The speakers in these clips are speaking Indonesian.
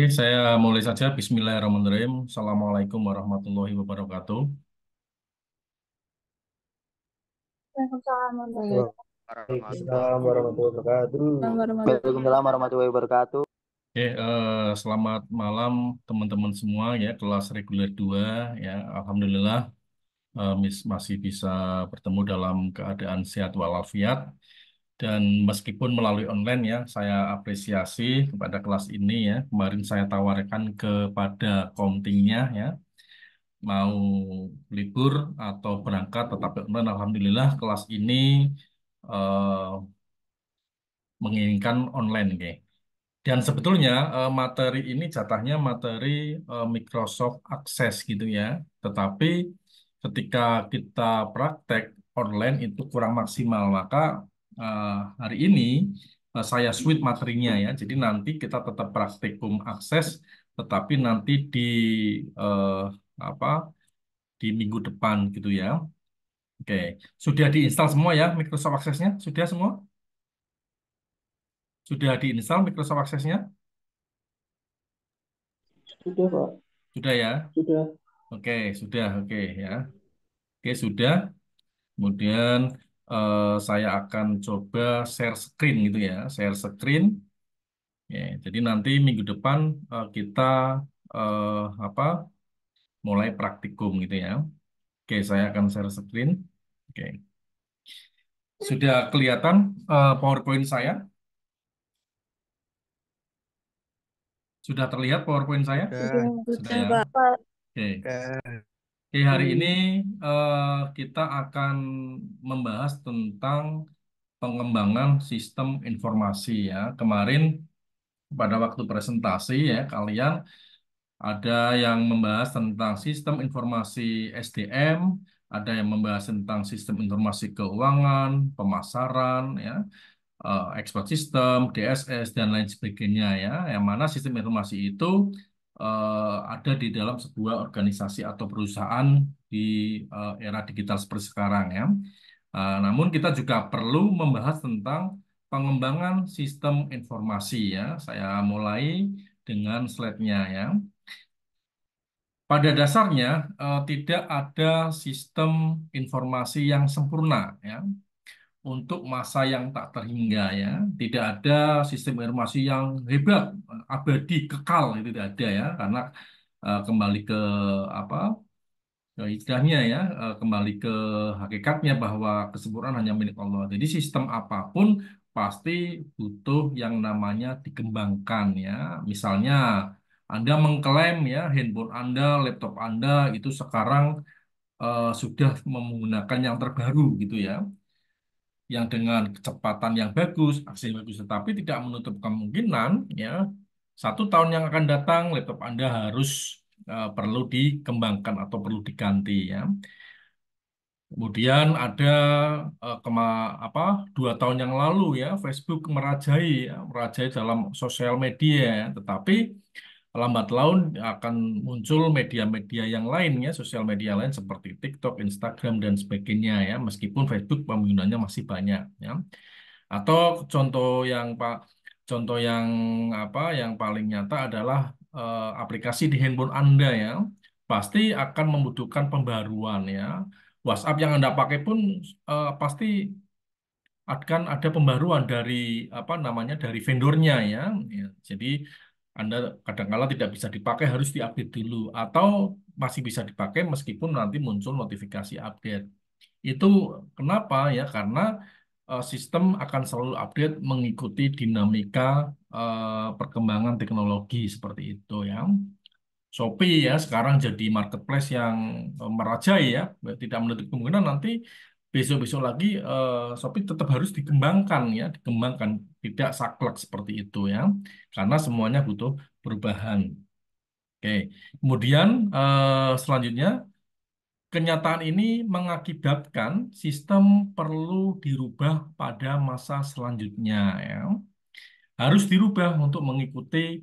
Saya mulai saja. Bismillahirrahmanirrahim. Assalamualaikum warahmatullahi wabarakatuh. Halo. Warahmatullahi Waalaikumsalam warahmatullahi wabarakatuh. Waalaikumsalam warahmatullahi wabarakatuh. Selamat malam teman-teman semua ya, kelas reguler 2 ya. Alhamdulillah masih bisa bertemu dalam keadaan sehat walafiat dan meskipun melalui online ya, saya apresiasi kepada kelas ini ya. Kemarin saya tawarkan kepada komtingnya ya, mau libur atau berangkat tetapi online. Alhamdulillah kelas ini eh, menginginkan online kayak. Dan sebetulnya materi ini jatahnya materi Microsoft Access gitu ya. Tetapi ketika kita praktek online itu kurang maksimal, maka eh, hari ini saya switch materinya ya. Jadi nanti kita tetap praktikum Access, tetapi nanti di eh, apa di minggu depan gitu ya. Oke, sudah diinstal semua ya Microsoft Access-nya? Sudah semua? Sudah diinstal Microsoft Access-nya? Sudah, Pak. Sudah ya? Sudah. Oke, sudah. Oke ya. Oke, sudah. Kemudian saya akan coba share screen gitu ya. Share screen. Ya, jadi nanti minggu depan kita eh, apa mulai praktikum gitu ya. Oke, saya akan share screen. Oke. Sudah kelihatan PowerPoint saya? Sudah terlihat PowerPoint saya? Sudah, Sudah Sudah, ya. Pak. Oke. sudah. Oke, hari ini eh, kita akan membahas tentang pengembangan sistem informasi ya. Kemarin pada waktu presentasi ya, kalian ada yang membahas tentang sistem informasi SDM, ada yang membahas tentang sistem informasi keuangan, pemasaran ya, export system, DSS dan lain sebagainya ya. Yang mana sistem informasi itu ada di dalam sebuah organisasi atau perusahaan di era digital seperti sekarang ya. Namun kita juga perlu membahas tentang pengembangan sistem informasi ya. Saya mulai dengan slide-nya ya. Pada dasarnya tidak ada sistem informasi yang sempurna ya. Untuk masa yang tak terhingga ya, tidak ada sistem informasi yang hebat, abadi, kekal itu tidak ada ya, karena kembali ke apa istilahnya ya, kembali ke hakikatnya bahwa kesempurnaan hanya milik Allah. Jadi sistem apapun pasti butuh yang namanya dikembangkan ya. Misalnya Anda mengklaim ya handphone Anda, laptop Anda itu sekarang sudah menggunakan yang terbaru gitu ya, yang dengan kecepatan yang bagus, aksi yang bagus, tetapi tidak menutup kemungkinan ya 1 tahun yang akan datang laptop Anda harus perlu dikembangkan atau perlu diganti ya. Kemudian ada eh, kema apa 2 tahun yang lalu ya Facebook merajai ya, merajai dalam sosial media ya. Tetapi lambat laun akan muncul media-media yang lain ya, sosial media lain seperti TikTok, Instagram dan sebagainya ya. Meskipun Facebook penggunanya masih banyak ya. Atau contoh yang Pak, contoh yang yang paling nyata adalah aplikasi di handphone Anda ya, pasti akan membutuhkan pembaruan ya. WhatsApp yang Anda pakai pun pasti akan ada pembaruan dari dari vendornya ya. Ya, jadi Anda kadang-kala tidak bisa dipakai harus diupdate dulu atau masih bisa dipakai meskipun nanti muncul notifikasi update. Itu kenapa ya? Karena sistem akan selalu update mengikuti dinamika perkembangan teknologi seperti itu ya. Shopee ya sekarang jadi marketplace yang merajai ya, tidak menutup kemungkinan nanti besok-besok lagi Shopee tetap harus dikembangkan ya, dikembangkan tidak saklek seperti itu ya, karena semuanya butuh perubahan. Oke, kemudian selanjutnya kenyataan ini mengakibatkan sistem perlu dirubah pada masa selanjutnya ya. Harus dirubah untuk mengikuti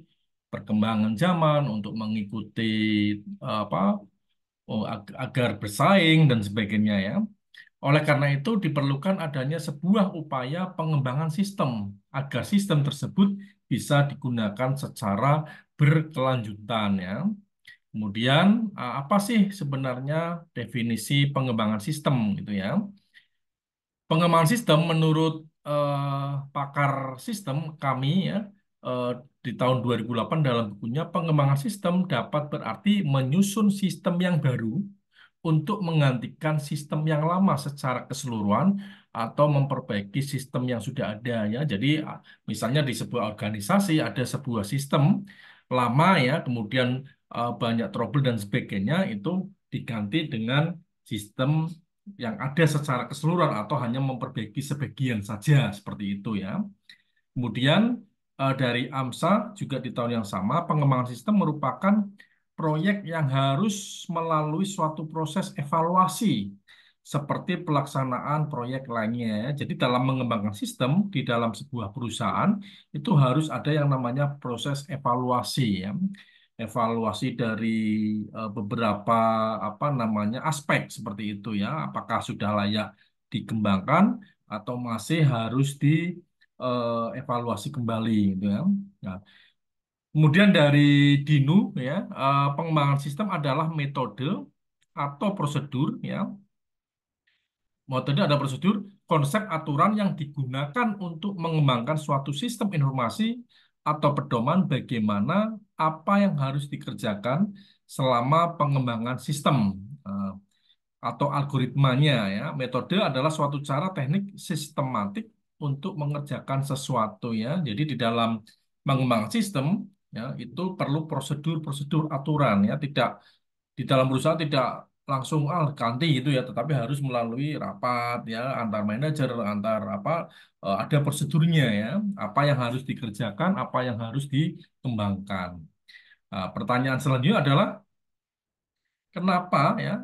perkembangan zaman, untuk mengikuti apa agar bersaing dan sebagainya ya. Oleh karena itu diperlukan adanya sebuah upaya pengembangan sistem agar sistem tersebut bisa digunakan secara berkelanjutan ya. Kemudian apa sih sebenarnya definisi pengembangan sistem gitu ya? Pengembangan sistem menurut pakar sistem kami ya eh, di tahun 2008 dalam bukunya pengembangan sistem dapat berarti menyusun sistem yang baru untuk menggantikan sistem yang lama secara keseluruhan atau memperbaiki sistem yang sudah ada ya. Jadi misalnya di sebuah organisasi ada sebuah sistem lama ya, kemudian banyak trouble dan sebagainya itu diganti dengan sistem yang ada secara keseluruhan atau hanya memperbaiki sebagian saja seperti itu ya. Kemudian dari AMSA juga di tahun yang sama, pengembangan sistem merupakan proyek yang harus melalui suatu proses evaluasi seperti pelaksanaan proyek lainnya. Ya. Jadi dalam mengembangkan sistem di dalam sebuah perusahaan itu harus ada yang namanya proses evaluasi ya. Evaluasi dari beberapa apa namanya aspek seperti itu ya. Apakah sudah layak dikembangkan atau masih harus evaluasi kembali gitu ya. Nah, kemudian dari DINU ya, pengembangan sistem adalah metode atau prosedur ya. Metode ada prosedur, konsep aturan yang digunakan untuk mengembangkan suatu sistem informasi atau pedoman bagaimana apa yang harus dikerjakan selama pengembangan sistem. Eh, atau algoritmanya ya. Metode adalah suatu cara teknik sistematik untuk mengerjakan sesuatu ya. Jadi di dalam mengembangkan sistem ya itu perlu prosedur-prosedur aturan ya. Tidak di dalam perusahaan tidak langsung ganti gitu ya, tetapi harus melalui rapat ya antar manajer, antar apa ada prosedurnya ya. Apa yang harus dikerjakan, apa yang harus dikembangkan. Nah, pertanyaan selanjutnya adalah kenapa ya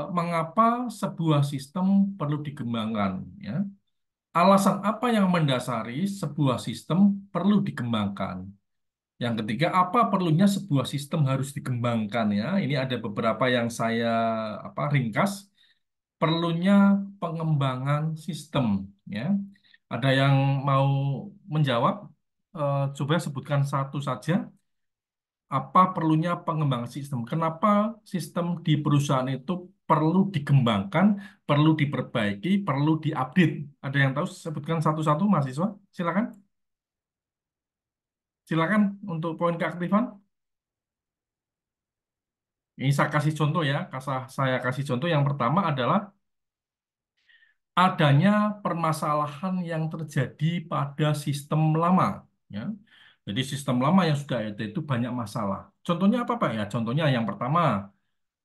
mengapa sebuah sistem perlu dikembangkan ya? Alasan apa yang mendasari sebuah sistem perlu dikembangkan? Yang ketiga, apa perlunya sebuah sistem harus dikembangkan ya? Ini ada beberapa yang saya ringkas. Perlunya pengembangan sistem ya. Ada yang mau menjawab? Coba sebutkan satu saja. Apa perlunya pengembangan sistem? Kenapa sistem di perusahaan itu perlu dikembangkan, perlu diperbaiki, perlu diupdate? Ada yang tahu? Sebutkan satu-satu, mahasiswa. Silakan. Silakan untuk poin keaktifan. Ini saya kasih contoh ya. Saya kasih contoh yang pertama adalah adanya permasalahan yang terjadi pada sistem lama. Ya. Jadi sistem lama yang sudah ada itu banyak masalah. Contohnya apa Pak ya? Contohnya yang pertama,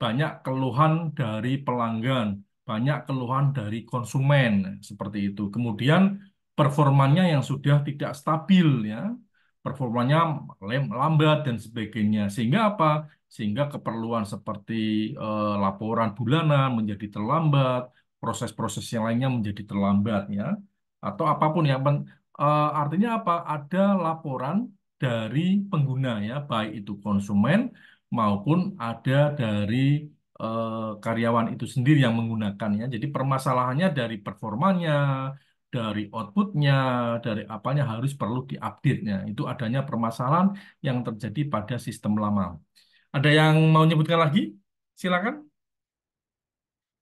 banyak keluhan dari pelanggan, banyak keluhan dari konsumen, seperti itu. Kemudian performanya yang sudah tidak stabil ya, performanya lambat dan sebagainya. Sehingga apa? Sehingga keperluan seperti laporan bulanan menjadi terlambat, proses-proses yang lainnya menjadi terlambat ya, atau apapun ya. Artinya apa? Ada laporan dari pengguna ya, baik itu konsumen maupun ada dari karyawan itu sendiri yang menggunakannya. Jadi permasalahannya dari performanya, dari outputnya, dari apanya harus perlu diupdate-nya. Itu adanya permasalahan yang terjadi pada sistem lama. Ada yang mau nyebutkan lagi? Silakan.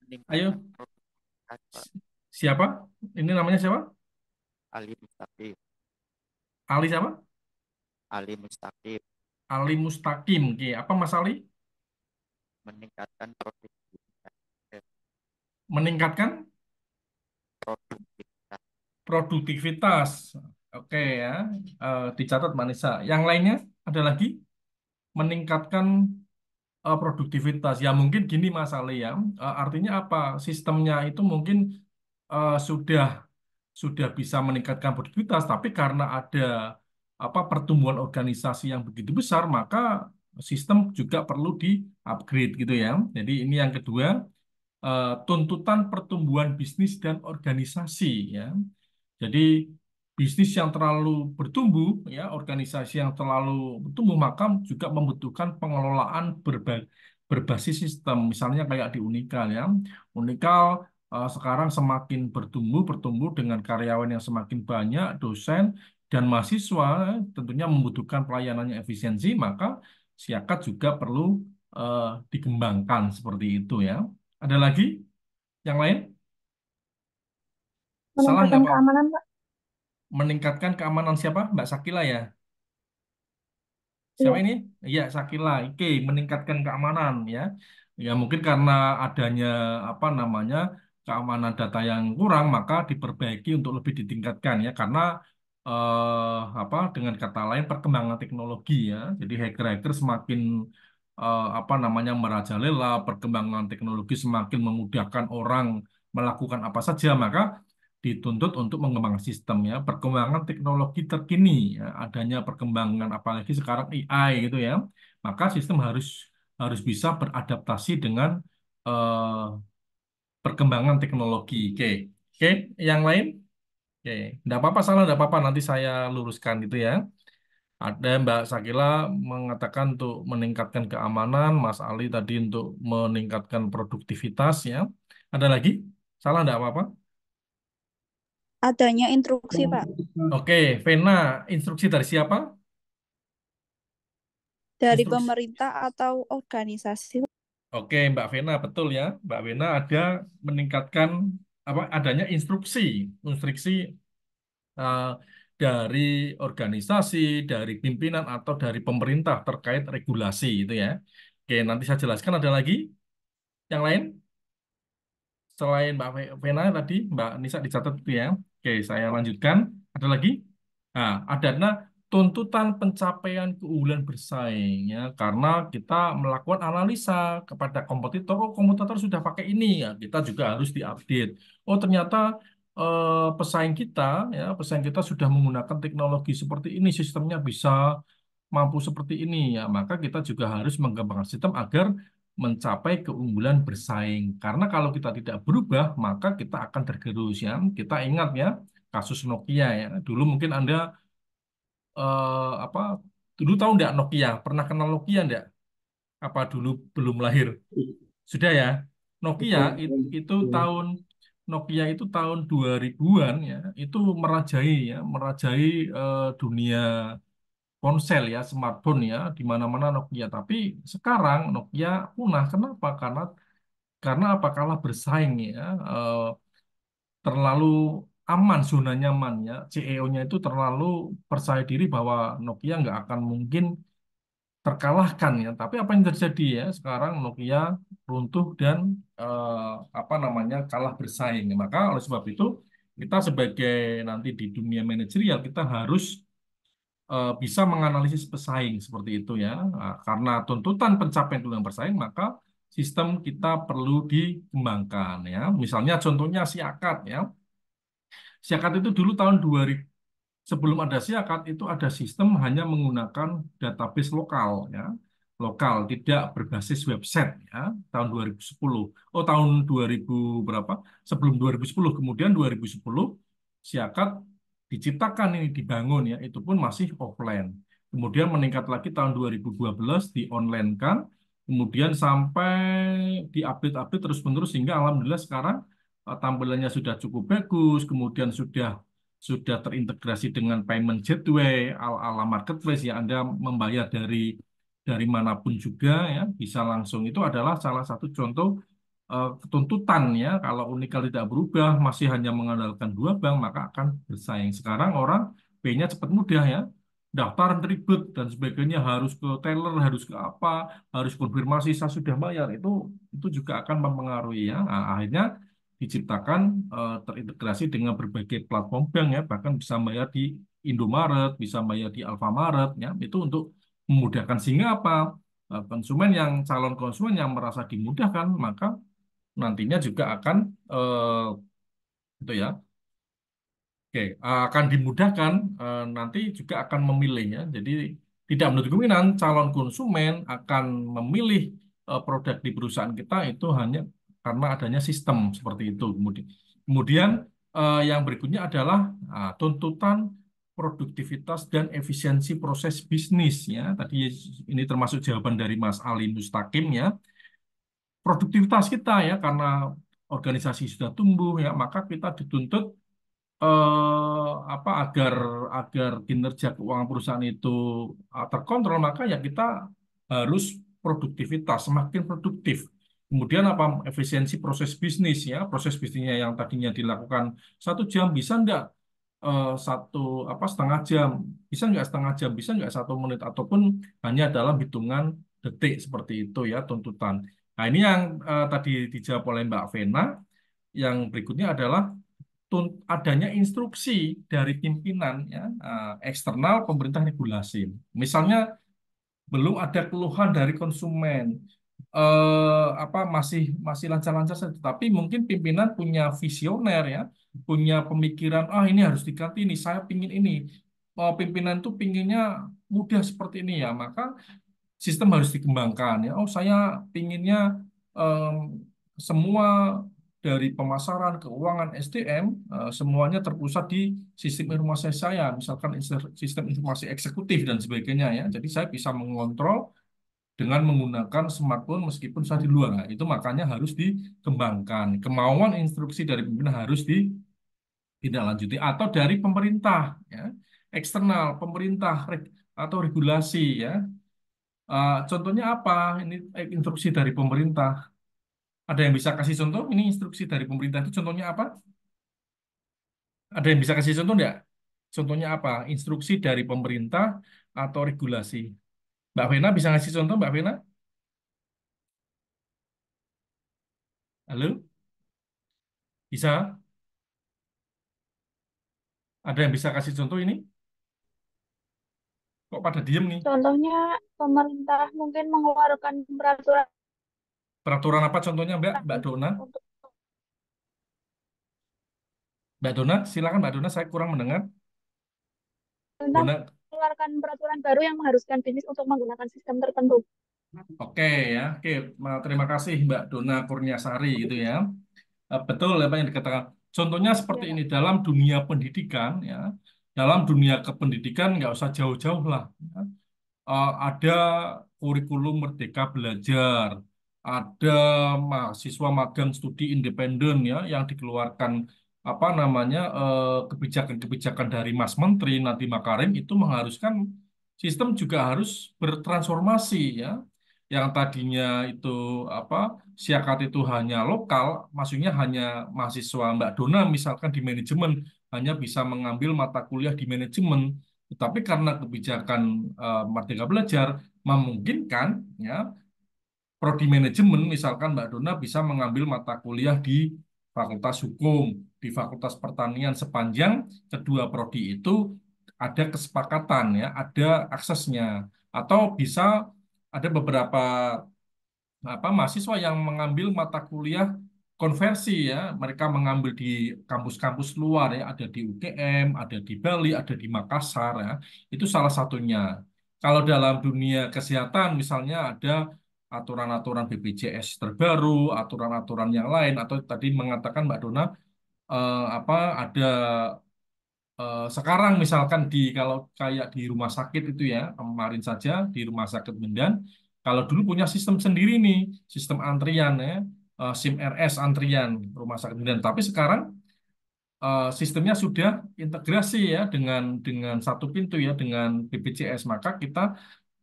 Meningkatkan Ayo. produktivitas, Pak. Siapa? Ini namanya siapa? Ali Mustaqim. Ali siapa? Ali Mustaqim Ali Mustaqim. Oke, apa Mas Ali? meningkatkan produktivitas. Meningkatkan Produktivitas. produktivitas. Oke ya, dicatat Manisa. Yang lainnya ada lagi? Meningkatkan produktivitas. Ya mungkin gini Mas Ali ya. Artinya apa? Sistemnya itu mungkin sudah bisa meningkatkan produktivitas, tapi karena ada apa pertumbuhan organisasi yang begitu besar, maka sistem juga perlu di-upgrade gitu ya. Jadi ini yang kedua, tuntutan pertumbuhan bisnis dan organisasi ya. Jadi bisnis yang terlalu bertumbuh, ya, organisasi yang terlalu bertumbuh, maka juga membutuhkan pengelolaan berbasis sistem. Misalnya kayak di Unikal ya, Unikal sekarang semakin bertumbuh dengan karyawan yang semakin banyak, dosen dan mahasiswa tentunya membutuhkan pelayanan yang efisiensi, maka Siakat juga perlu eh, dikembangkan seperti itu ya. Ada lagi yang lain? Salah nggak Meningkatkan Pak? keamanan, Pak. Meningkatkan keamanan siapa? Mbak Sakila ya? Siapa Iya. ini? Iya, Sakila. Oke, meningkatkan keamanan ya. Ya mungkin karena adanya apa namanya keamanan data yang kurang, maka diperbaiki untuk lebih ditingkatkan ya. Karena apa dengan kata lain perkembangan teknologi ya. Jadi hacker-hacker semakin apa namanya merajalela, perkembangan teknologi semakin memudahkan orang melakukan apa saja, maka dituntut untuk mengembangkan sistem ya, perkembangan teknologi terkini ya, adanya perkembangan apalagi sekarang AI gitu ya, maka sistem harus harus bisa beradaptasi dengan eh, perkembangan teknologi. Oke, oke, yang lain, oke, tidak apa-apa salah, tidak apa-apa nanti saya luruskan gitu ya. Ada Mbak Sakila mengatakan untuk meningkatkan keamanan, Mas Ali tadi untuk meningkatkan produktivitas ya. Ada lagi? Salah tidak apa-apa? Adanya instruksi, Pak, Oke, Vena, instruksi dari siapa? dari Instruksi. pemerintah atau organisasi. Oke, Mbak Vena, betul ya. Mbak Vena ada meningkatkan apa adanya instruksi eh, dari organisasi, dari pimpinan atau dari pemerintah terkait regulasi itu ya. Oke, nanti saya jelaskan ada lagi yang lain selain Mbak Vena tadi, Mbak Nisa dicatat itu ya. Oke, saya lanjutkan. Ada lagi? Nah, ada tuntutan pencapaian keunggulan bersaing ya, karena kita melakukan analisa kepada kompetitor. Oh, kompetitor sudah pakai ini ya, kita juga harus diupdate. Oh, ternyata pesaing kita sudah menggunakan teknologi seperti ini, sistemnya bisa mampu seperti ini ya, maka kita juga harus mengembangkan sistem agar mencapai keunggulan bersaing. Karena kalau kita tidak berubah, maka kita akan tergerus ya. Kita ingat ya kasus Nokia ya. Dulu mungkin Anda apa dulu tahu nggak Nokia? Pernah kenal Nokia nggak? Apa dulu belum lahir? Sudah ya. Nokia itu tahun Nokia itu tahun 2000-an ya, itu merajai ya, merajai dunia ponsel ya, smartphone ya, di mana-mana Nokia. Tapi sekarang Nokia punah. Kenapa? Karena apa? Kalah bersaing ya, terlalu aman, zona nyaman ya. CEO-nya itu terlalu percaya diri bahwa Nokia nggak akan mungkin terkalahkan ya. Tapi apa yang terjadi ya? Sekarang Nokia runtuh dan apa namanya kalah bersaing. Maka oleh sebab itu kita sebagai nanti di dunia manajerial kita harus bisa menganalisis pesaing seperti itu ya. Nah, karena tuntutan pencapaian dulu yang bersaing, maka sistem kita perlu dikembangkan ya. Misalnya contohnya Siakat ya. Siakat itu dulu tahun 2000 sebelum ada Siakat itu ada sistem hanya menggunakan database lokal ya. Lokal tidak berbasis website ya tahun 2010. Oh tahun 2000 berapa? Sebelum 2010 kemudian 2010 Siakat diciptakan ini dibangun ya itu pun masih offline. Kemudian meningkat lagi tahun 2012 di online kan. Kemudian sampai diupdate-update terus-menerus sehingga alhamdulillah sekarang tampilannya sudah cukup bagus, kemudian sudah terintegrasi dengan payment gateway ala marketplace ya Anda membayar dari manapun juga ya bisa langsung itu adalah salah satu contoh tuntutan ya kalau Unikal tidak berubah masih hanya mengandalkan dua bank maka akan bersaing. Sekarang orang pay-nya cepat mudah ya. Daftaran ribet dan sebagainya harus ke teller, harus ke apa, harus konfirmasi saya sudah bayar itu juga akan mempengaruhi ya. Nah, akhirnya diciptakan terintegrasi dengan berbagai platform bank ya, bahkan bisa bayar di Indomaret, bisa bayar di Alfamaret ya. Itu untuk memudahkan sehingga apa? Konsumen yang calon konsumen yang merasa dimudahkan maka nantinya juga akan itu ya oke akan dimudahkan nanti juga akan memilih ya jadi tidak menutup kemungkinan calon konsumen akan memilih produk di perusahaan kita itu hanya karena adanya sistem seperti itu kemudian yang berikutnya adalah tuntutan produktivitas dan efisiensi proses bisnis ya tadi ini termasuk jawaban dari Mas Ali Mustaqim ya produktivitas kita ya karena organisasi sudah tumbuh ya maka kita dituntut apa agar agar kinerja keuangan perusahaan itu terkontrol, maka ya kita harus produktivitas semakin produktif. Kemudian apa efisiensi proses bisnis ya, proses bisnisnya yang tadinya dilakukan 1 jam bisa enggak satu apa setengah jam, bisa nggak setengah jam, bisa nggak 1 menit, ataupun hanya dalam hitungan detik seperti itu ya tuntutan. Nah ini yang tadi dijawab oleh Mbak Vena. Yang berikutnya adalah adanya instruksi dari pimpinan ya eksternal pemerintah regulasi. Misalnya belum ada keluhan dari konsumen, apa masih masih lancar-lancar saja, tapi mungkin pimpinan punya visioner ya, punya pemikiran, ah ini harus diganti ini, saya pingin ini. Pimpinan tuh pinginnya mudah seperti ini ya, maka sistem harus dikembangkan ya. Oh, saya pinginnya em, semua dari pemasaran, keuangan, SDM semuanya terpusat di sistem informasi saya, misalkan sistem informasi eksekutif dan sebagainya ya. Jadi saya bisa mengontrol dengan menggunakan smartphone meskipun saya di luar. Nah, itu makanya harus dikembangkan. Kemauan instruksi dari pimpinan harus ditindaklanjuti atau dari pemerintah ya, eksternal, pemerintah atau regulasi ya. Contohnya apa? Ini instruksi dari pemerintah. Ada yang bisa kasih contoh? Ini instruksi dari pemerintah itu contohnya apa? Ada yang bisa kasih contoh enggak? Contohnya apa? Instruksi dari pemerintah atau regulasi? Mbak Vena bisa ngasih contoh, Mbak Vena? Halo? Bisa? Ada yang bisa kasih contoh ini? Kok pada diem nih? Contohnya, pemerintah mungkin mengeluarkan peraturan Peraturan apa contohnya, Mbak? Mbak Dona? untuk Mbak Dona, silakan Mbak Dona, saya kurang mendengar. pemerintah Dona, mengeluarkan peraturan baru yang mengharuskan bisnis untuk menggunakan sistem tertentu. oke ya, oke. Terima kasih Mbak Dona Kurniasari gitu ya. Betul apa yang dikatakan. Contohnya seperti Ya, ini Pak. dalam dunia pendidikan ya, dalam dunia kependidikan nggak usah jauh-jauh lah. Ya. Ada kurikulum Merdeka Belajar, ada mahasiswa magang studi independen ya yang dikeluarkan apa namanya kebijakan-kebijakan dari Mas Menteri Nadiem Makarim itu mengharuskan sistem juga harus bertransformasi ya. Yang tadinya itu apa Siakat itu hanya lokal, maksudnya hanya mahasiswa Mbak Dona misalkan di manajemen hanya bisa mengambil mata kuliah di manajemen. Tetapi karena kebijakan Merdeka Belajar memungkinkan ya prodi manajemen misalkan Mbak Dona bisa mengambil mata kuliah di Fakultas Hukum, di Fakultas Pertanian sepanjang kedua prodi itu ada kesepakatan ya, ada aksesnya atau bisa ada beberapa apa mahasiswa yang mengambil mata kuliah konversi ya, mereka mengambil di kampus-kampus luar ya, ada di UGM, ada di Bali, ada di Makassar ya. Itu salah satunya. Kalau dalam dunia kesehatan misalnya ada aturan-aturan BPJS terbaru, aturan-aturan yang lain atau tadi mengatakan Mbak Dona apa ada sekarang misalkan kalau kayak di rumah sakit itu ya, kemarin saja di rumah sakit Medan, kalau dulu punya sistem sendiri nih, sistem antrian ya, SIM RS antrian rumah sakit Medan. Tapi sekarang sistemnya sudah integrasi ya dengan satu pintu ya, dengan BPJS. Maka kita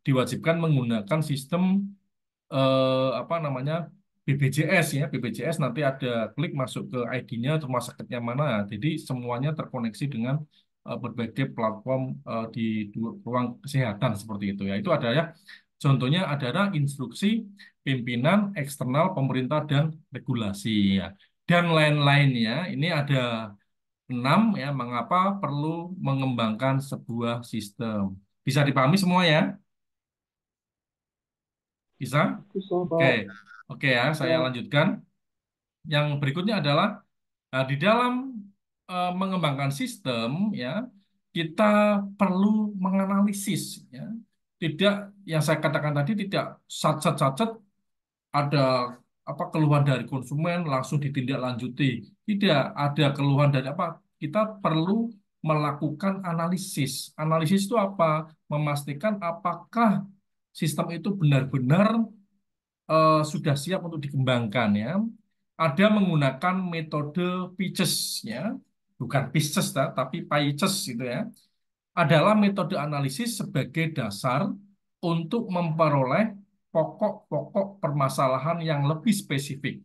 diwajibkan menggunakan sistem apa namanya BPJS ya, BPJS nanti ada klik masuk ke ID-nya rumah sakitnya mana, jadi semuanya terkoneksi dengan berbagai platform di ruang kesehatan seperti itu ya. Itu ada ya. Contohnya adalah instruksi pimpinan eksternal pemerintah dan regulasi ya. Dan lain-lainnya. Ini ada 6 ya. Mengapa perlu mengembangkan sebuah sistem? Bisa dipahami semua ya? Bisa? Bisa, Oke, Pak. oke ya, saya Ya, lanjutkan. Yang berikutnya adalah di dalam mengembangkan sistem ya, kita perlu menganalisis ya. Tidak yang saya katakan tadi tidak sat-sat ada apa keluhan dari konsumen langsung ditindaklanjuti. Tidak ada keluhan dari apa. Kita perlu melakukan analisis. Analisis itu apa? Memastikan apakah sistem itu benar-benar sudah siap untuk dikembangkan ya. Ada menggunakan metode pitches ya. bukan Pisces tapi Pisces gitu ya, adalah metode analisis sebagai dasar untuk memperoleh pokok-pokok permasalahan yang lebih spesifik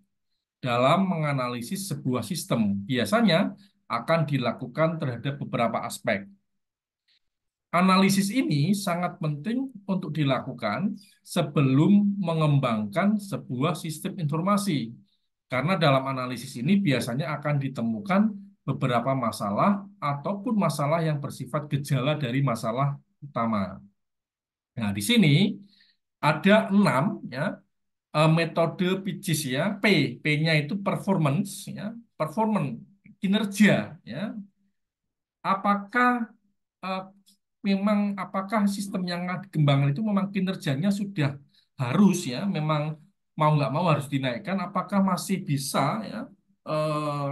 dalam menganalisis sebuah sistem. Biasanya akan dilakukan terhadap beberapa aspek. Analisis ini sangat penting untuk dilakukan sebelum mengembangkan sebuah sistem informasi. Karena dalam analisis ini biasanya akan ditemukan beberapa masalah ataupun masalah yang bersifat gejala dari masalah utama. Nah, di sini ada 6 ya metode PICIS ya. P-nya itu performance ya, performance kinerja ya. Apakah eh, apakah sistem yang dikembangkan itu memang kinerjanya sudah harus ya, memang mau nggak mau harus dinaikkan, apakah masih bisa ya,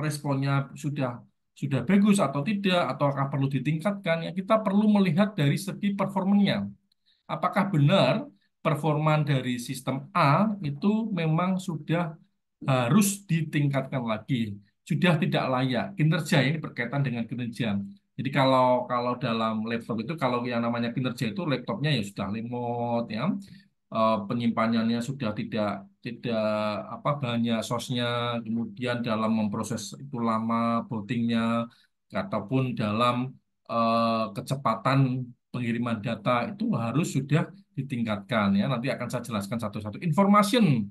responnya sudah bagus atau tidak, ataukah perlu ditingkatkan ya, kita perlu melihat dari segi performanya. Apakah benar performa dari sistem A itu memang sudah harus ditingkatkan lagi, sudah tidak layak. Kinerja ini berkaitan dengan kinerja. Jadi kalau kalau dalam laptop itu kalau yang namanya kinerja itu laptopnya ya sudah lemot ya, penyimpanannya sudah tidak apa banyak sosnya, kemudian dalam memproses itu lama bootingnya, ataupun dalam kecepatan pengiriman data itu harus sudah ditingkatkan ya. Nanti akan saya jelaskan satu-satu. Information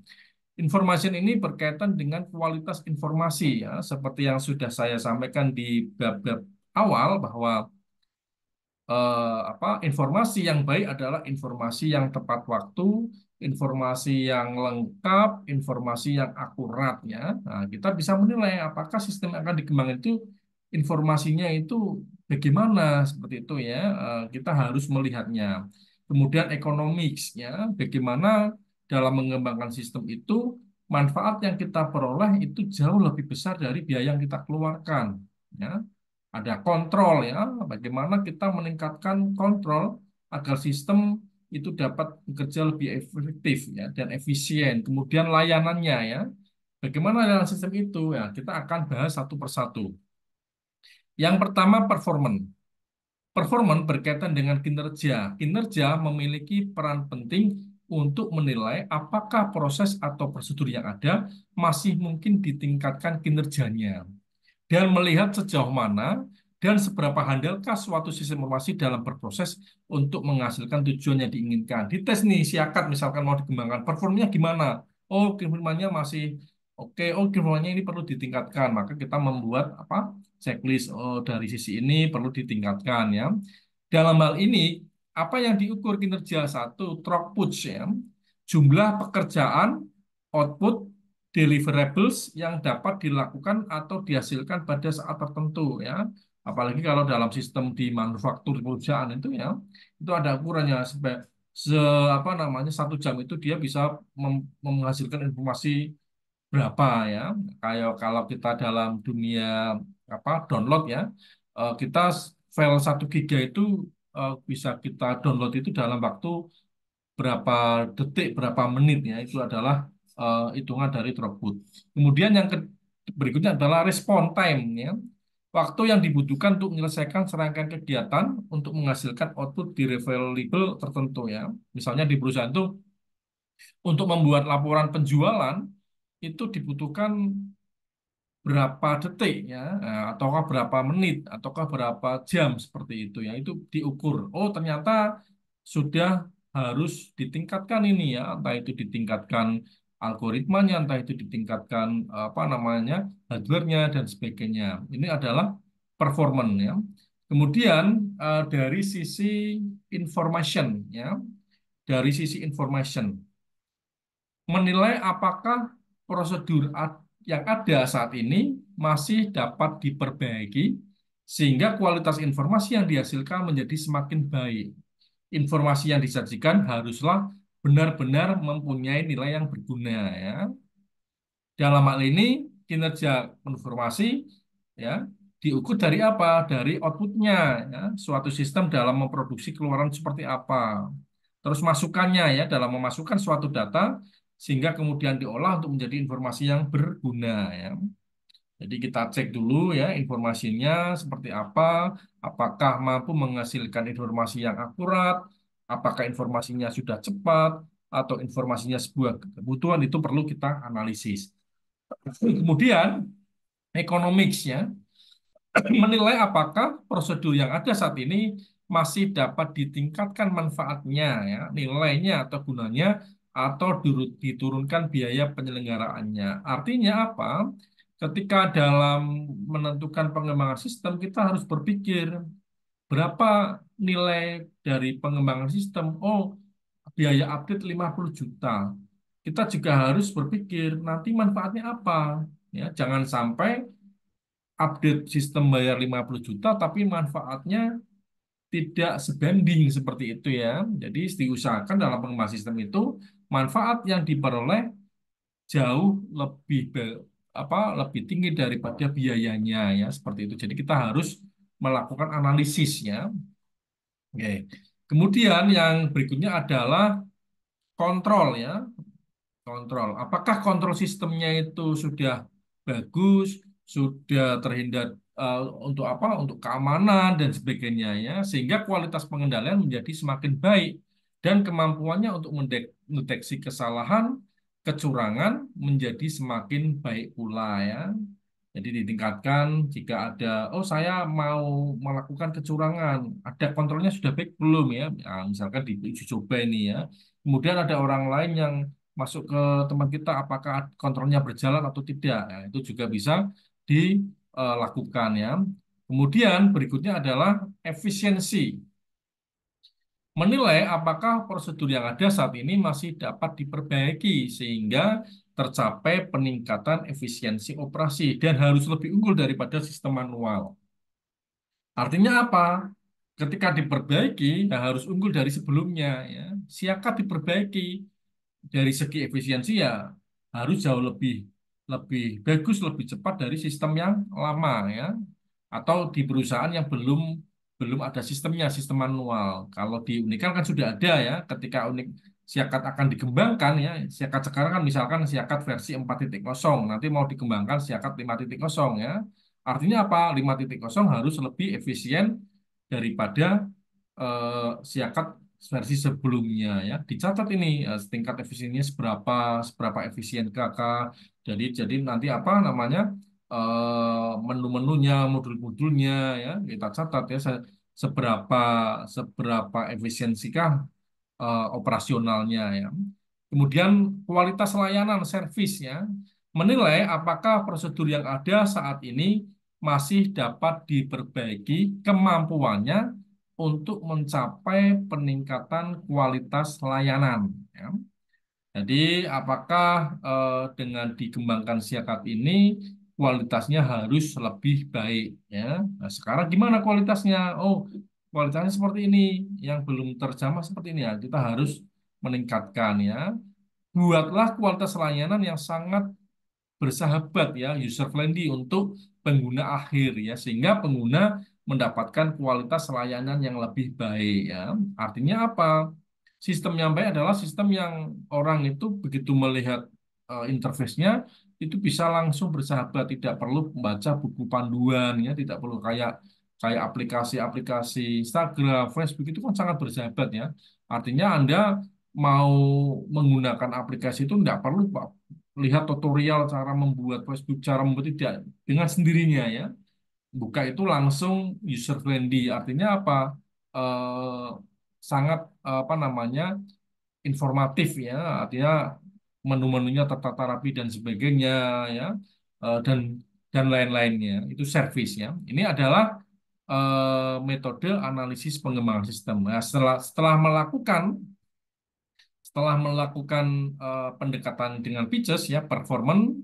ini berkaitan dengan kualitas informasi ya, seperti yang sudah saya sampaikan di bab-bab awal bahwa informasi yang baik adalah informasi yang tepat waktu, informasi yang lengkap, informasi yang akurat ya. Nah, kita bisa menilai apakah sistem yang akan dikembangkan itu informasinya itu bagaimana seperti itu ya. Kita harus melihatnya. Kemudian economics ya, bagaimana dalam mengembangkan sistem itu manfaat yang kita peroleh itu jauh lebih besar dari biaya yang kita keluarkan ya. Ada kontrol ya, bagaimana kita meningkatkan kontrol agar sistem itu dapat bekerja lebih efektif ya dan efisien. Kemudian layanannya ya, bagaimana layanan sistem itu ya, kita akan bahas satu persatu. Yang pertama performance. Performance berkaitan dengan kinerja. Kinerja memiliki peran penting untuk menilai apakah proses atau prosedur yang ada masih mungkin ditingkatkan kinerjanya dan melihat sejauh mana dan seberapa handalkah suatu sistem informasi dalam berproses untuk menghasilkan tujuan yang diinginkan. Dites nih, siakat misalkan mau dikembangkan, performanya gimana? Oh, performanya masih oke. Oh, performanya ini perlu ditingkatkan. Maka kita membuat apa? Checklist. Oh, dari sisi ini perlu ditingkatkan ya. Dalam hal ini, apa yang diukur kinerja? Satu, throughput ya. Jumlah pekerjaan, output, deliverables yang dapat dilakukan atau dihasilkan pada saat tertentu ya. Apalagi kalau dalam sistem di manufaktur perusahaan itu ya, itu ada ukurannya apa namanya 1 jam itu dia bisa menghasilkan informasi berapa ya. Kayak kalau kita dalam dunia apa download ya, kita file 1 GB itu bisa kita download itu dalam waktu berapa detik, berapa menit ya, itu adalah hitungan dari throughput. Kemudian yang berikutnya adalah response time ya. Waktu yang dibutuhkan untuk menyelesaikan serangkaian kegiatan untuk menghasilkan output di level tertentu ya. Misalnya di perusahaan itu untuk membuat laporan penjualan itu dibutuhkan berapa detik ya, ataukah berapa menit, ataukah berapa jam seperti itu ya, itu diukur. Oh, ternyata sudah harus ditingkatkan ini ya, entah itu ditingkatkan algoritmanya, entah itu ditingkatkan apa namanya hardware-nya dan sebagainya. Ini adalah performance ya. Kemudian dari sisi information ya, dari sisi information menilai apakah prosedur yang ada saat ini masih dapat diperbaiki sehingga kualitas informasi yang dihasilkan menjadi semakin baik. Informasi yang disajikan haruslah benar-benar mempunyai nilai yang berguna ya. Dalam hal ini kinerja informasi ya diukur dari apa? Dari outputnya ya. Suatu sistem dalam memproduksi keluaran seperti apa. Terus masukannya ya dalam memasukkan suatu data sehingga kemudian diolah untuk menjadi informasi yang berguna ya. Jadi kita cek dulu ya informasinya seperti apa, apakah mampu menghasilkan informasi yang akurat, apakah informasinya sudah cepat, atau informasinya sebuah kebutuhan itu perlu kita analisis. Kemudian economics ya, menilai apakah prosedur yang ada saat ini masih dapat ditingkatkan manfaatnya, ya, nilainya atau gunanya, atau diturunkan biaya penyelenggaraannya. Artinya apa? Ketika dalam menentukan pengembangan sistem, kita harus berpikir berapa nilai dari pengembangan sistem. Oh, biaya update 50 juta. Kita juga harus berpikir nanti manfaatnya apa. Ya, jangan sampai update sistem bayar 50 juta tapi manfaatnya tidak sebanding seperti itu ya. Jadi diusahakan dalam pengembangan sistem itu manfaat yang diperoleh jauh lebih lebih tinggi daripada biayanya ya seperti itu. Jadi kita harus melakukan analisisnya. Oke. Kemudian yang berikutnya adalah kontrol ya. Kontrol. Apakah kontrol sistemnya itu sudah bagus, sudah terhindar untuk apa? Untuk keamanan dan sebagainya ya, sehingga kualitas pengendalian menjadi semakin baik dan kemampuannya untuk mendeteksi kesalahan, kecurangan menjadi semakin baik pula ya. Jadi ditingkatkan jika ada, oh saya mau melakukan kecurangan, ada kontrolnya sudah baik belum ya? Nah, misalkan di uji coba ini ya. Kemudian ada orang lain yang masuk ke tempat kita, apakah kontrolnya berjalan atau tidak. Nah, itu juga bisa dilakukan ya. Kemudian berikutnya adalah efisiensi. Menilai apakah prosedur yang ada saat ini masih dapat diperbaiki sehingga tercapai peningkatan efisiensi operasi dan harus lebih unggul daripada sistem manual. Artinya apa? Ketika diperbaiki, ya harus unggul dari sebelumnya ya. Siapkan diperbaiki dari segi efisiensi ya harus jauh lebih lebih bagus, lebih cepat dari sistem yang lama ya. Atau di perusahaan yang belum belum ada sistemnya, sistem manual. Kalau di Unikal kan sudah ada ya. Ketika Unik Siakat akan dikembangkan ya. Siakat sekarang kan misalkan Siakat versi 4.0, nanti mau dikembangkan Siakat 5.0 ya. Artinya apa? 5.0 harus lebih efisien daripada Siakat versi sebelumnya ya. Dicatat ini tingkat efisiennya seberapa seberapa efisien kakak. Jadi nanti apa namanya menu-menunya, modul-modulnya ya kita catat ya seberapa seberapa efisiensikah operasionalnya ya. Kemudian kualitas layanan servis ya, menilai apakah prosedur yang ada saat ini masih dapat diperbaiki kemampuannya untuk mencapai peningkatan kualitas layanan ya. Jadi apakah dengan dikembangkan Siakat ini kualitasnya harus lebih baik ya. Nah, sekarang gimana kualitasnya? Oh, kualitasnya seperti ini, yang belum terjamah seperti ini ya. Kita harus meningkatkan ya. Buatlah kualitas layanan yang sangat bersahabat ya, user friendly untuk pengguna akhir ya, sehingga pengguna mendapatkan kualitas layanan yang lebih baik ya. Artinya apa? Sistem yang baik adalah sistem yang orang itu begitu melihat interface-nya itu bisa langsung bersahabat, tidak perlu membaca buku panduan ya, tidak perlu kayak kayak aplikasi-aplikasi Instagram, Facebook itu kan sangat bersahabat ya. Artinya Anda mau menggunakan aplikasi itu tidak perlu Pak lihat tutorial cara membuat Facebook, cara membuat tidak dengan sendirinya ya. Buka itu langsung user friendly. Artinya apa? Eh, sangat apa namanya informatif ya. Artinya menu-menunya tertata rapi dan sebagainya ya. Dan lain-lainnya. Itu service ya. Ini adalah metode analisis pengembangan sistem. Nah, setelah melakukan pendekatan dengan pitches ya, performance,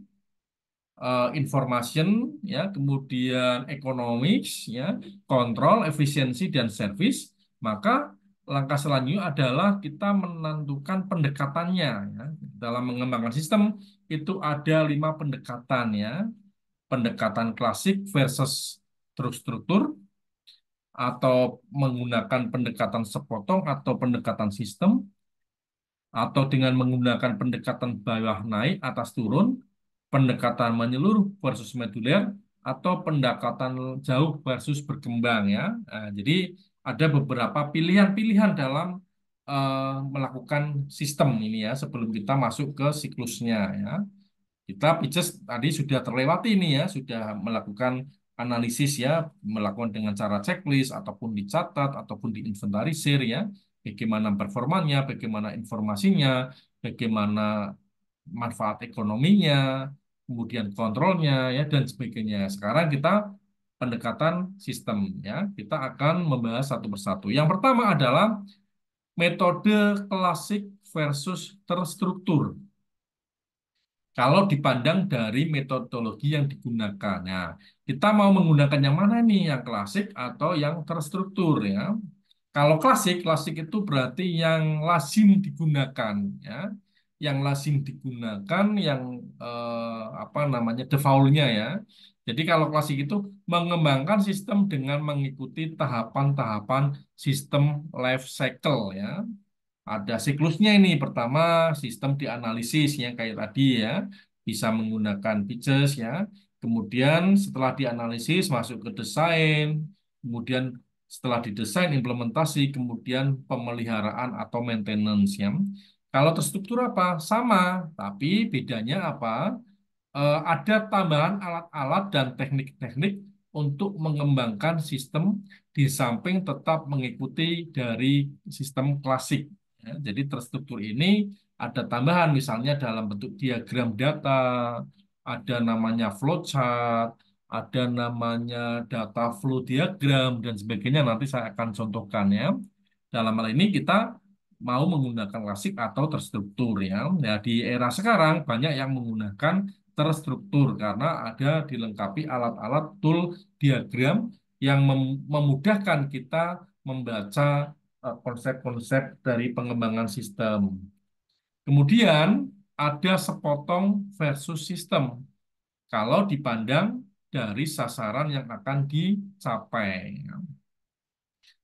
information ya, kemudian economics ya, kontrol, efisiensi dan service, maka langkah selanjutnya adalah kita menentukan pendekatannya ya. Dalam mengembangkan sistem itu ada 5 pendekatan ya. Pendekatan klasik versus terstruktur atau menggunakan pendekatan sepotong atau pendekatan sistem atau dengan menggunakan pendekatan bawah naik atas turun pendekatan menyeluruh versus moduler, atau pendekatan jauh versus berkembang ya. Nah, jadi ada beberapa pilihan-pilihan dalam melakukan sistem ini ya sebelum kita masuk ke siklusnya ya. Kita pitches tadi sudah terlewati ini ya, sudah melakukan analisis ya, melakukan dengan cara checklist ataupun dicatat ataupun diinventarisir ya, bagaimana performanya, bagaimana informasinya, bagaimana manfaat ekonominya, kemudian kontrolnya ya dan sebagainya. Sekarang kita pendekatan sistem ya, kita akan membahas satu persatu. Yang pertama adalah metode klasik versus terstruktur. Kalau dipandang dari metodologi yang digunakan, nah, kita mau menggunakan yang mana nih, yang klasik atau yang terstruktur ya? Kalau klasik, klasik itu berarti yang lazim digunakan ya, yang lazim digunakan, yang apa namanya defaultnya ya. Jadi kalau klasik itu mengembangkan sistem dengan mengikuti tahapan-tahapan sistem life cycle ya. Ada siklusnya ini. Pertama, sistem dianalisis yang kayak tadi ya, bisa menggunakan pitches ya. Kemudian setelah dianalisis masuk ke desain, kemudian setelah didesain implementasi, kemudian pemeliharaan atau maintenance ya. Kalau terstruktur apa? Sama, tapi bedanya apa? Ada tambahan alat-alat dan teknik-teknik untuk mengembangkan sistem di samping tetap mengikuti dari sistem klasik. Ya, jadi terstruktur ini ada tambahan misalnya dalam bentuk diagram data, ada namanya flowchart, ada namanya data flow diagram dan sebagainya. Nanti saya akan contohkan ya. Dalam hal ini kita mau menggunakan klasik atau terstruktur ya. Ya di era sekarang banyak yang menggunakan terstruktur karena ada dilengkapi alat-alat tool diagram yang memudahkan kita membaca konsep-konsep dari pengembangan sistem. Kemudian ada sepotong versus sistem. Kalau dipandang dari sasaran yang akan dicapai.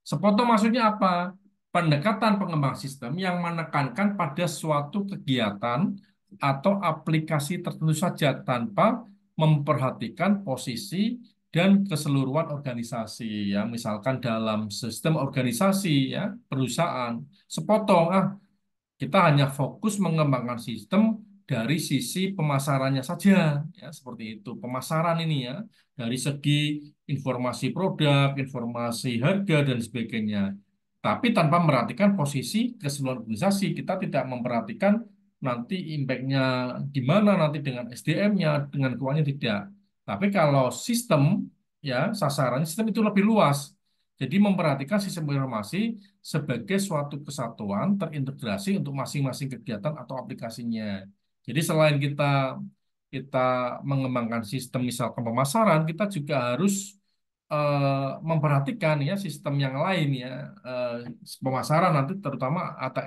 Sepotong maksudnya apa? Pendekatan pengembang sistem yang menekankan pada suatu kegiatan atau aplikasi tertentu saja tanpa memperhatikan posisi dan keseluruhan organisasi ya. Misalkan dalam sistem organisasi ya, perusahaan, sepotong kita hanya fokus mengembangkan sistem dari sisi pemasarannya saja, ya seperti itu. Pemasaran ini ya, dari segi informasi produk, informasi harga dan sebagainya. Tapi tanpa memperhatikan posisi keseluruhan organisasi, kita tidak memperhatikan nanti impact-nya gimana nanti dengan SDM-nya, dengan keuangannya tidak. Tapi kalau sistem, ya sasaran sistem itu lebih luas. Jadi memperhatikan sistem informasi sebagai suatu kesatuan terintegrasi untuk masing-masing kegiatan atau aplikasinya. Jadi selain kita kita mengembangkan sistem misalkan pemasaran, kita juga harus memperhatikan ya sistem yang lain ya pemasaran nanti terutama atau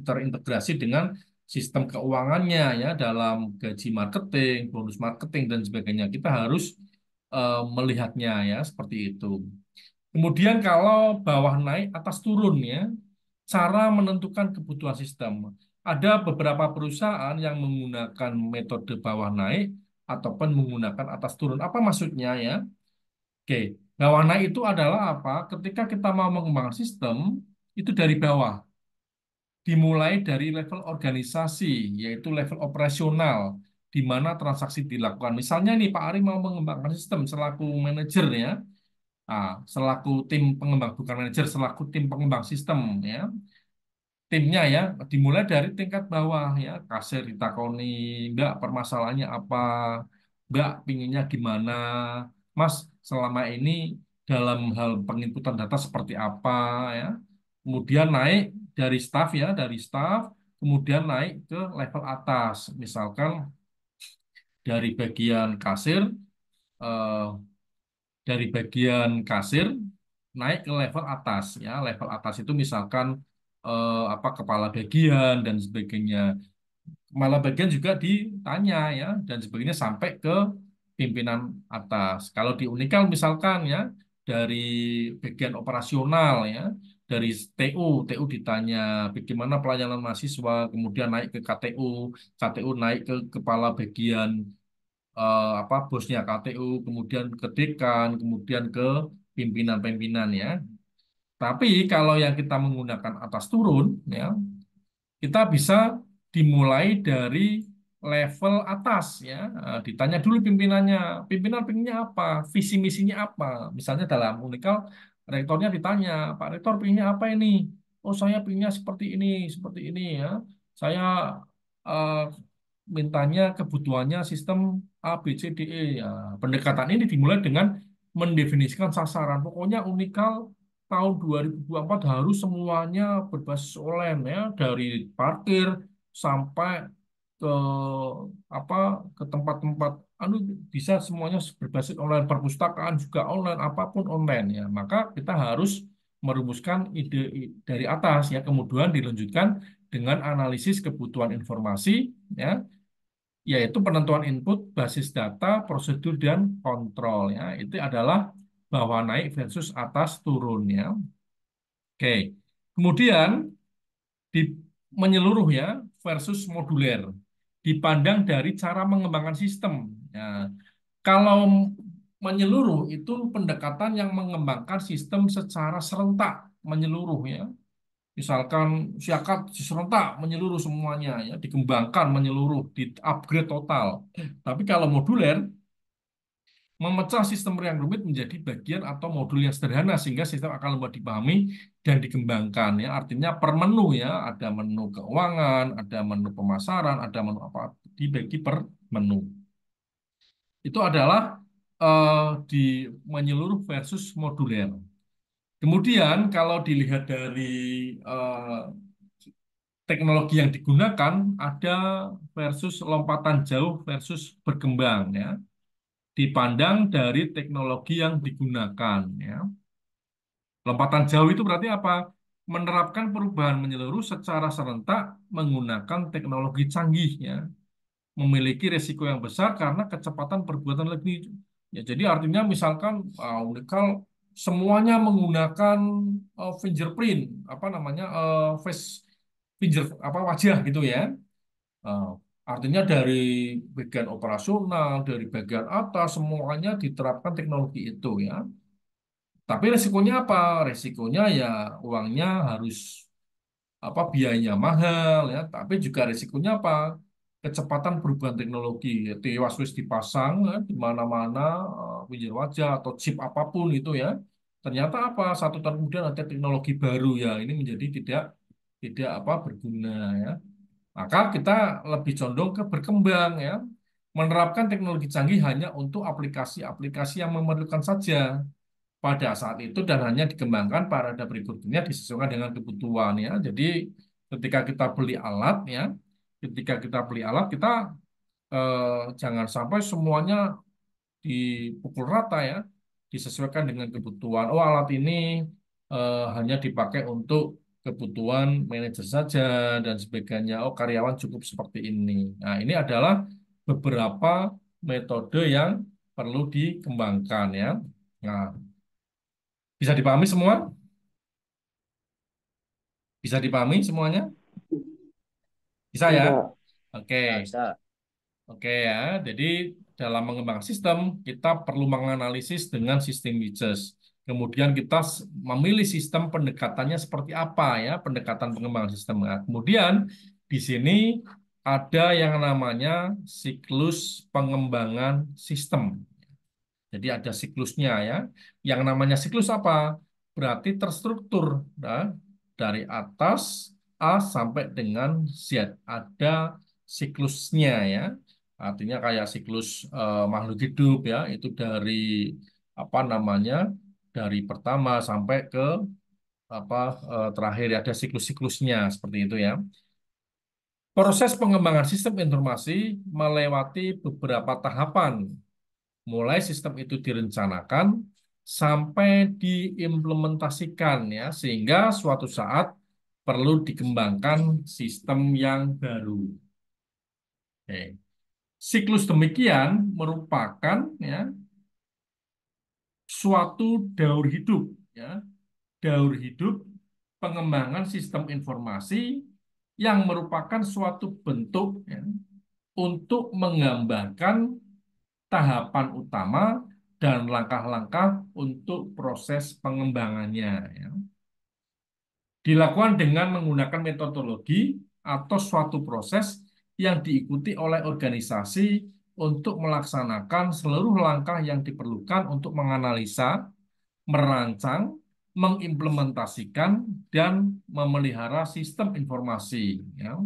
terintegrasi dengan sistem keuangannya ya dalam gaji marketing, bonus marketing dan sebagainya. Kita harus melihatnya ya seperti itu. Kemudian kalau bawah naik, atas turun ya, cara menentukan kebutuhan sistem. Ada beberapa perusahaan yang menggunakan metode bawah naik ataupun menggunakan atas turun. Apa maksudnya ya? Oke, bawah naik itu adalah apa? Ketika kita mau mengembangkan sistem, itu dari bawah. Dimulai dari level organisasi, yaitu level operasional, di mana transaksi dilakukan. Misalnya nih, Pak Ari mau mengembangkan sistem selaku manajer ya, selaku tim pengembang, bukan manajer, selaku tim pengembang sistem ya. Timnya ya dimulai dari tingkat bawah ya, kasir ditakoni, Mbak permasalahannya apa, Mbak pinginnya gimana, Mas selama ini dalam hal penginputan data seperti apa ya. Kemudian naik dari staff ya, dari staff, kemudian naik ke level atas, misalkan dari bagian kasir, eh, dari bagian kasir naik ke level atas ya. Level atas itu misalkan apa kepala bagian dan sebagainya. Kepala bagian juga ditanya ya dan sebagainya sampai ke pimpinan atas. Kalau di Unikal misalkan ya dari bagian operasional ya dari TU ditanya bagaimana pelayanan mahasiswa, kemudian naik ke KTU, KTU naik ke kepala bagian apa bosnya KTU, kemudian ke dekan, kemudian ke pimpinan-pimpinan ya. Tapi kalau yang kita menggunakan atas turun ya, kita bisa dimulai dari level atas ya. Ditanya dulu pimpinannya, pimpinan pinginnya apa, visi misinya apa. Misalnya dalam Unikal, rektornya ditanya, Pak Rektor pinginnya apa ini? Oh saya pinginnya seperti ini ya. Saya eh, mintanya kebutuhannya sistem A, B, C, D, E. Ya, pendekatan ini dimulai dengan mendefinisikan sasaran. Pokoknya Unikal tahun 2024 harus semuanya berbasis online ya, dari parkir sampai ke apa ke tempat-tempat anu bisa semuanya berbasis online, perpustakaan juga online, apapun online ya. Maka kita harus merumuskan ide dari atas ya, kemudian dilanjutkan dengan analisis kebutuhan informasi ya, yaitu penentuan input, basis data, prosedur dan kontrol ya. Itu adalah bawah naik versus atas turun ya. Oke. Kemudian di menyeluruh ya versus moduler. Dipandang dari cara mengembangkan sistem. Ya, kalau menyeluruh itu pendekatan yang mengembangkan sistem secara serentak menyeluruh ya. Misalkan siakat serentak menyeluruh semuanya ya, dikembangkan menyeluruh, di-upgrade total. Tapi kalau moduler memecah sistem yang rumit menjadi bagian atau modul yang sederhana sehingga sistem akan mudah dipahami dan dikembangkan ya. Artinya per menu ya, ada menu keuangan, ada menu pemasaran, ada menu apa, dibagi per menu. Itu adalah di menyeluruh versus moduler. Kemudian kalau dilihat dari eh, teknologi yang digunakan, ada versus lompatan jauh versus berkembang ya, dipandang dari teknologi yang digunakan ya. Lompatan jauh itu berarti apa? Menerapkan perubahan menyeluruh secara serentak menggunakan teknologi canggih ya. Memiliki risiko yang besar karena kecepatan perbuatan lebih. Ya, jadi artinya misalkan Unikal semuanya menggunakan fingerprint, apa namanya, face finger apa wajah gitu ya. Eh, Artinya dari bagian operasional, dari bagian atas semuanya diterapkan teknologi itu ya. Tapi resikonya apa? Resikonya ya uangnya harus apa, biayanya mahal ya. Tapi juga resikonya apa? Kecepatan perubahan teknologi. TWAS wis dipasang ya, di mana-mana, pinggir wajah atau chip apapun itu ya. Ternyata apa? Satu tahun kemudian ada teknologi baru ya. Ini menjadi tidak tidak apa berguna ya. Maka kita lebih condong ke berkembang ya. Menerapkan teknologi canggih hanya untuk aplikasi-aplikasi yang memerlukan saja pada saat itu dan hanya dikembangkan pada berikutnya disesuaikan dengan kebutuhan ya. Jadi ketika kita beli alat ya, ketika kita beli alat kita jangan sampai semuanya dipukul rata ya, disesuaikan dengan kebutuhan. Oh alat ini hanya dipakai untuk kebutuhan manajer saja dan sebagainya. Oh karyawan cukup seperti ini. Nah ini adalah beberapa metode yang perlu dikembangkan ya. Nah, bisa dipahami semua? Bisa dipahami semuanya? Bisa Ya, ya? Pak. Oke, Ya, bisa. oke ya. Jadi dalam mengembangkan sistem, kita perlu menganalisis dengan sistem Witches. Kemudian kita memilih sistem pendekatannya seperti apa ya, pendekatan pengembangan sistem. Nah, kemudian di sini ada yang namanya siklus pengembangan sistem. Jadi ada siklusnya ya. Yang namanya siklus apa? Berarti terstruktur nah, dari atas A sampai dengan Z. Ada siklusnya ya. Artinya kayak siklus makhluk hidup ya. Itu dari apa namanya? Dari pertama sampai ke apa terakhir ya, ada siklus-siklusnya seperti itu ya. Proses pengembangan sistem informasi melewati beberapa tahapan mulai sistem itu direncanakan sampai diimplementasikan ya sehingga suatu saat perlu dikembangkan sistem yang baru. Oke. Siklus demikian merupakan ya suatu daur hidup ya, daur hidup pengembangan sistem informasi yang merupakan suatu bentuk ya, untuk menggambarkan tahapan utama dan langkah-langkah untuk proses pengembangannya. Ya. Dilakukan dengan menggunakan metodologi atau suatu proses yang diikuti oleh organisasi untuk melaksanakan seluruh langkah yang diperlukan untuk menganalisa, merancang, mengimplementasikan, dan memelihara sistem informasi. Ya.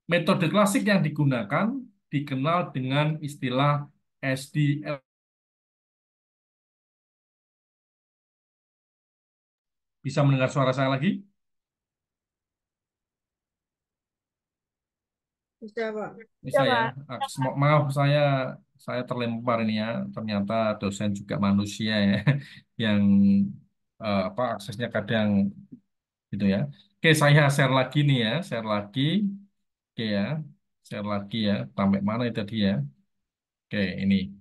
Metode klasik yang digunakan dikenal dengan istilah SDL. Bisa mendengar suara saya lagi? Bisa, Pak. Bisa ya. Pak. Maaf saya terlempar ini ya. Ternyata dosen juga manusia ya yang apa aksesnya kadang gitu ya. Oke, saya share lagi nih ya, share lagi. Oke ya. Share lagi ya. Sampai mana itu tadi ya? Oke, ini.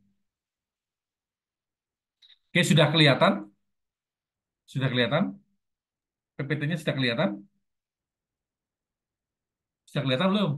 Oke, sudah kelihatan? Sudah kelihatan? PPT-nya sudah kelihatan? Sudah kelihatan belum?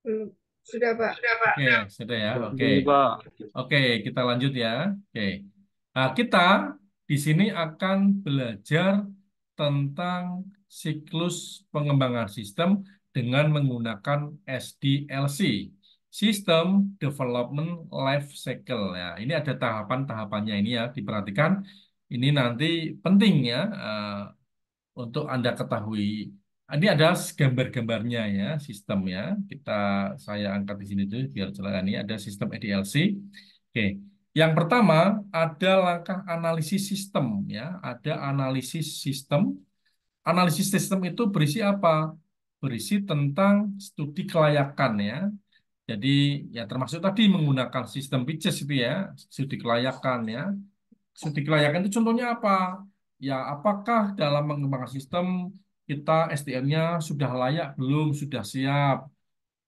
Belum. Sudah, Pak. Oke, sudah ya. Oke. Ini, Pak. Oke, kita lanjut ya. Oke. Nah, kita di sini akan belajar tentang siklus pengembangan sistem dengan menggunakan SDLC, System Development Life Cycle. Ya, ini ada tahapan-tahapannya ini ya, diperhatikan. Ini nanti penting ya untuk Anda ketahui. Ini ada gambar-gambarnya ya, sistem ya. Saya angkat di sini tuh biar jelas. Ini ada sistem EDLC. Oke. Yang pertama ada langkah analisis sistem ya, ada analisis sistem. Analisis sistem itu berisi apa? Berisi tentang studi kelayakan ya. Jadi ya termasuk tadi menggunakan sistem PICES itu ya, studi kelayakan ya. Studi kelayakan itu contohnya apa? Ya, apakah dalam mengembangkan sistem kita SDM-nya sudah layak belum, sudah siap?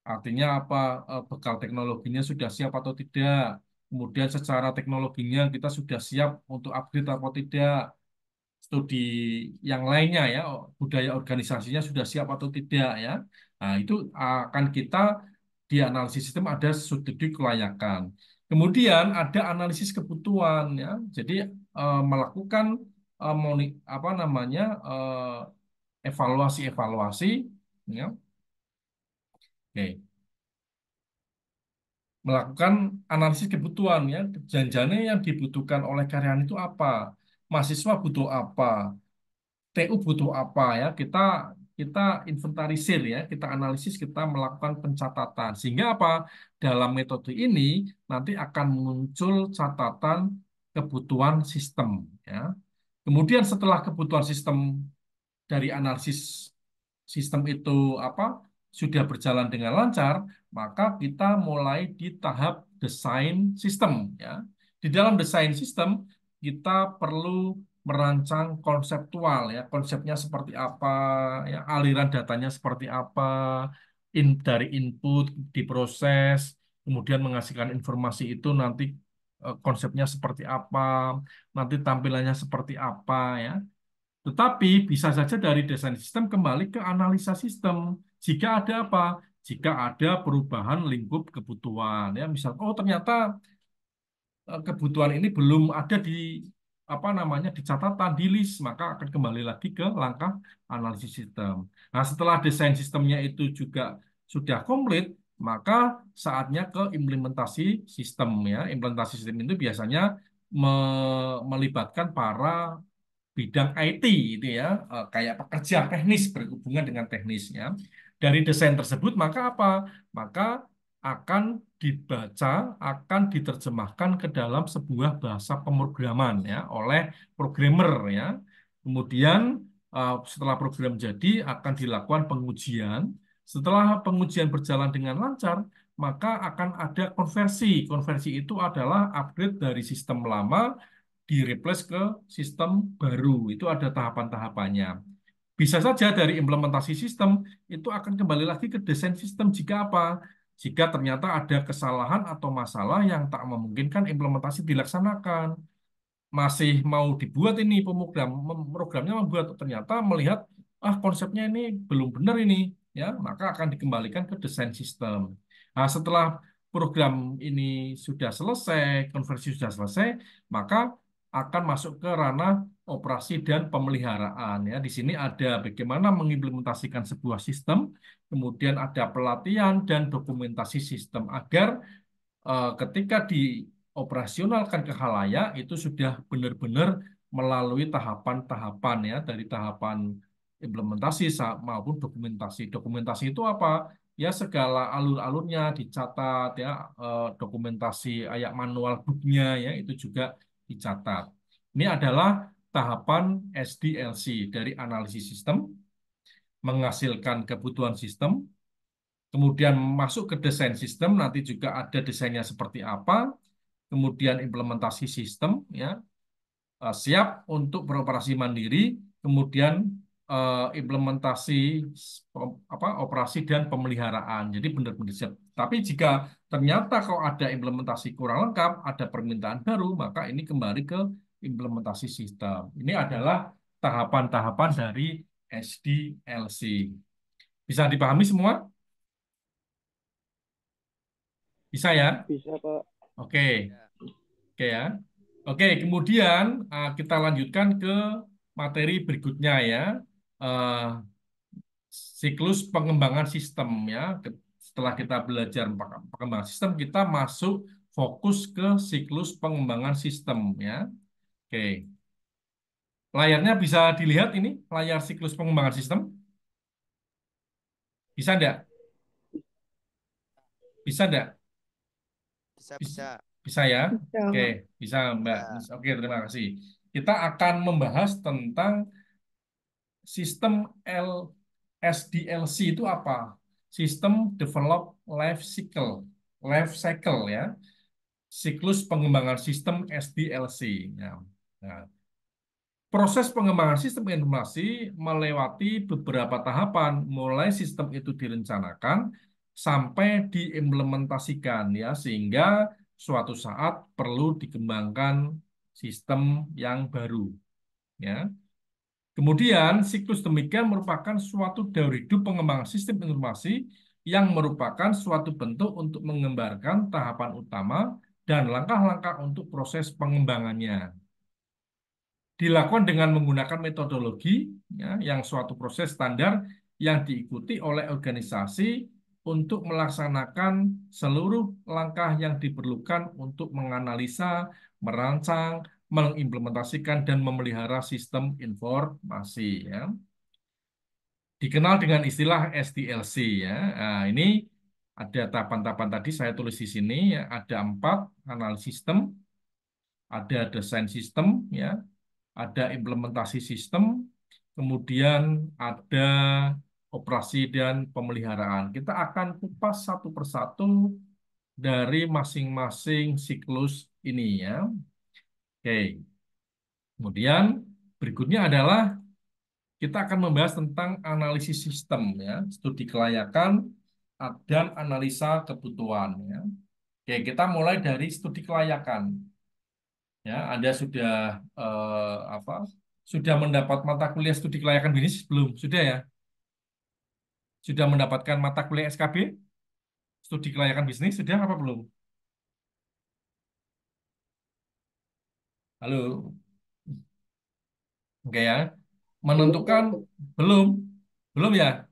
Artinya apa? Bekal teknologinya sudah siap atau tidak? Kemudian secara teknologinya kita sudah siap untuk upgrade atau tidak? Studi yang lainnya ya, budaya organisasinya sudah siap atau tidak ya. Nah, itu akan kita di analisis sistem ada studi kelayakan. Kemudian ada analisis kebutuhan ya. Jadi melakukan apa namanya evaluasi-evaluasi ya. Oke. Melakukan analisis kebutuhan ya. Janjinya yang dibutuhkan oleh karyawan itu apa? Mahasiswa butuh apa? TU butuh apa ya kita inventarisir ya kita analisis kita melakukan pencatatan sehingga apa dalam metode ini nanti akan muncul catatan kebutuhan sistem ya kemudian setelah kebutuhan sistem dari analisis sistem itu apa sudah berjalan dengan lancar maka kita mulai di tahap desain sistem ya di dalam desain sistem kita perlu merancang konseptual ya konsepnya seperti apa ya aliran datanya seperti apa dari input diproses kemudian menghasilkan informasi itu nanti konsepnya seperti apa nanti tampilannya seperti apa ya tetapi bisa saja dari desain sistem kembali ke analisa sistem jika ada apa jika ada perubahan lingkup kebutuhan ya misal oh ternyata kebutuhan ini belum ada di apa namanya di catatan di list maka akan kembali lagi ke langkah analisis sistem. Nah, setelah desain sistemnya itu juga sudah komplit, maka saatnya ke implementasi sistem ya. Implementasi sistem itu biasanya melibatkan para bidang IT itu ya, kayak pekerja teknis berhubungan dengan teknisnya. Dari desain tersebut maka apa? Maka akan dibaca, akan diterjemahkan ke dalam sebuah bahasa pemrograman ya oleh programmer ya. Kemudian setelah program jadi akan dilakukan pengujian. Setelah pengujian berjalan dengan lancar, maka akan ada konversi. Konversi itu adalah upgrade dari sistem lama di-replace ke sistem baru. Itu ada tahapan-tahapannya. Bisa saja dari implementasi sistem itu akan kembali lagi ke desain sistem jika apa? Jika ternyata ada kesalahan atau masalah yang tak memungkinkan implementasi dilaksanakan. masih mau dibuat ini programnya membuat ternyata melihat konsepnya ini belum benar ini ya, maka akan dikembalikan ke desain sistem. Nah, setelah program ini sudah selesai, konversi sudah selesai, maka akan masuk ke ranah operasi dan pemeliharaan ya. Di sini ada bagaimana mengimplementasikan sebuah sistem, kemudian ada pelatihan dan dokumentasi sistem agar ketika dioperasionalkan ke khalayak itu sudah benar-benar melalui tahapan-tahapan ya, dari tahapan implementasi maupun dokumentasi. Dokumentasi itu apa? Ya segala alur-alurnya dicatat ya, dokumentasi kayak manual booknya ya itu juga dicatat. Ini adalah tahapan SDLC dari analisis sistem, menghasilkan kebutuhan sistem, kemudian masuk ke desain sistem, nanti juga ada desainnya seperti apa, kemudian implementasi sistem, ya, siap untuk beroperasi mandiri, kemudian implementasi operasi dan pemeliharaan. Jadi benar-benar siap. Tapi jika ternyata kalau ada implementasi kurang lengkap, ada permintaan baru, maka ini kembali ke implementasi sistem. Ini adalah tahapan-tahapan dari SDLC. Bisa dipahami semua? Bisa ya? Bisa, Pak. Oke, Ya. oke ya. Oke, kemudian kita lanjutkan ke materi berikutnya ya. Eh, Siklus pengembangan sistem ya. Setelah kita belajar pengembangan sistem, kita masuk fokus ke siklus pengembangan sistem ya. Oke, layarnya bisa dilihat ini, layar siklus pengembangan sistem. Bisa enggak? Bisa enggak? Bisa, Bis- bisa. Bisa ya? Bisa, Oke, Pak. bisa Mbak. Ya. Oke, terima kasih. Kita akan membahas tentang sistem L SDLC itu apa? Sistem Develop Life Cycle ya, siklus pengembangan sistem SDLC. Nah, proses pengembangan sistem informasi melewati beberapa tahapan, mulai sistem itu direncanakan sampai diimplementasikan ya, sehingga suatu saat perlu dikembangkan sistem yang baru ya. Kemudian, siklus demikian merupakan suatu daur hidup pengembangan sistem informasi yang merupakan suatu bentuk untuk menggambarkan tahapan utama dan langkah-langkah untuk proses pengembangannya. Dilakukan dengan menggunakan metodologi ya, yang suatu proses standar yang diikuti oleh organisasi untuk melaksanakan seluruh langkah yang diperlukan untuk menganalisa, merancang, mengimplementasikan, dan memelihara sistem informasi. Ya. Dikenal dengan istilah SDLC. Ya. Nah, ini ada tahapan-tahapan tadi saya tulis di sini. Ya. Ada 4, analisis sistem, ada desain sistem, ya, ada implementasi sistem, kemudian ada operasi dan pemeliharaan. Kita akan kupas satu persatu dari masing-masing siklus ini ya. Oke. Kemudian berikutnya adalah kita akan membahas tentang analisis sistem ya, studi kelayakan dan analisa kebutuhan ya. Oke, kita mulai dari studi kelayakan. Ya, Anda sudah apa? Sudah mendapat mata kuliah studi kelayakan bisnis belum? Sudah ya? Sudah mendapatkan mata kuliah SKB? Studi kelayakan bisnis sudah apa belum? Halo, oke ya. Belum, Menentukan Pak. belum? Belum ya?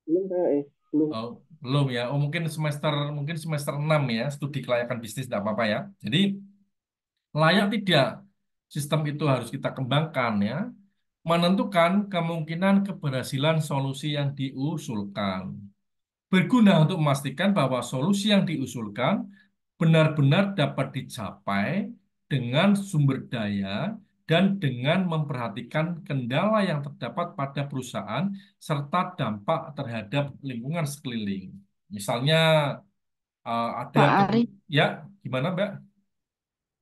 Belum, Pak. Belum. Oh, belum ya. Oh, mungkin semester 6 ya, studi kelayakan bisnis tidak apa-apa ya. Jadi layak tidak sistem itu harus kita kembangkan ya. Menentukan kemungkinan keberhasilan solusi yang diusulkan. Berguna untuk memastikan bahwa solusi yang diusulkan benar-benar dapat dicapai dengan sumber daya dan dengan memperhatikan kendala yang terdapat pada perusahaan serta dampak terhadap lingkungan sekeliling. Misalnya ada Pak Ari, ya, gimana Mbak?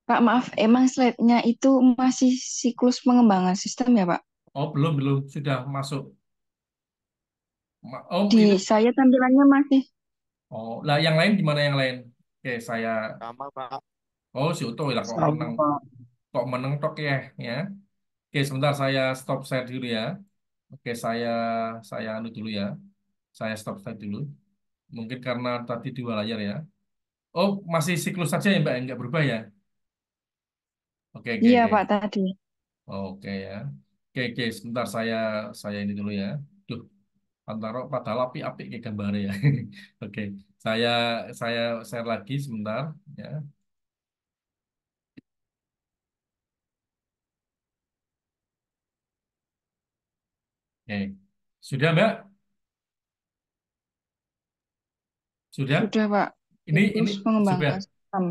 Pak maaf, emang slide-nya itu masih siklus pengembangan sistem ya Pak? Oh, belum belum sudah masuk. Oh, Di ini saya tampilannya masih, oh, lah yang lain gimana yang lain? Oke, saya Sama, Pak. oh si Uto lah kok Sama, menang. Pak. Kok menentok ya, ya. Oke, sebentar saya stop share dulu ya. Oke, saya anu dulu ya. Saya stop share dulu. Mungkin karena tadi dua layar ya. Oh, masih siklus saja ya, Mbak, nggak berubah ya? Oke, oke, Iya oke. Pak tadi. Oke ya. Oke, oke, sebentar saya ini dulu ya. Duh, Pantaro padahal api-api kayak gambarnya ya. Oke, saya saya share lagi sebentar ya. Oke. Sudah, Mbak? Sudah? Sudah Pak. Ini Siklus sudah. pengembangan sistem.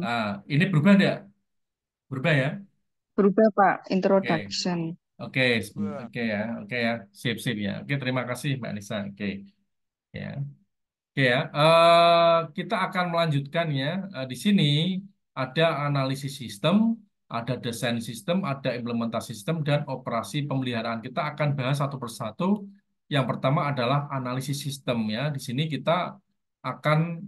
Ini berubah enggak? Berubah ya? Berubah Pak. Oke. Introduction. Oke, oke ya. Oke ya. Sip, sip ya. Oke, terima kasih Mbak Nisa. Oke. Ya. Oke ya, kita akan melanjutkan ya. Di sini ada analisis sistem, ada desain sistem, ada implementasi sistem, dan operasi pemeliharaan. Kita akan bahas satu persatu. Yang pertama adalah analisis sistem ya. Di sini kita akan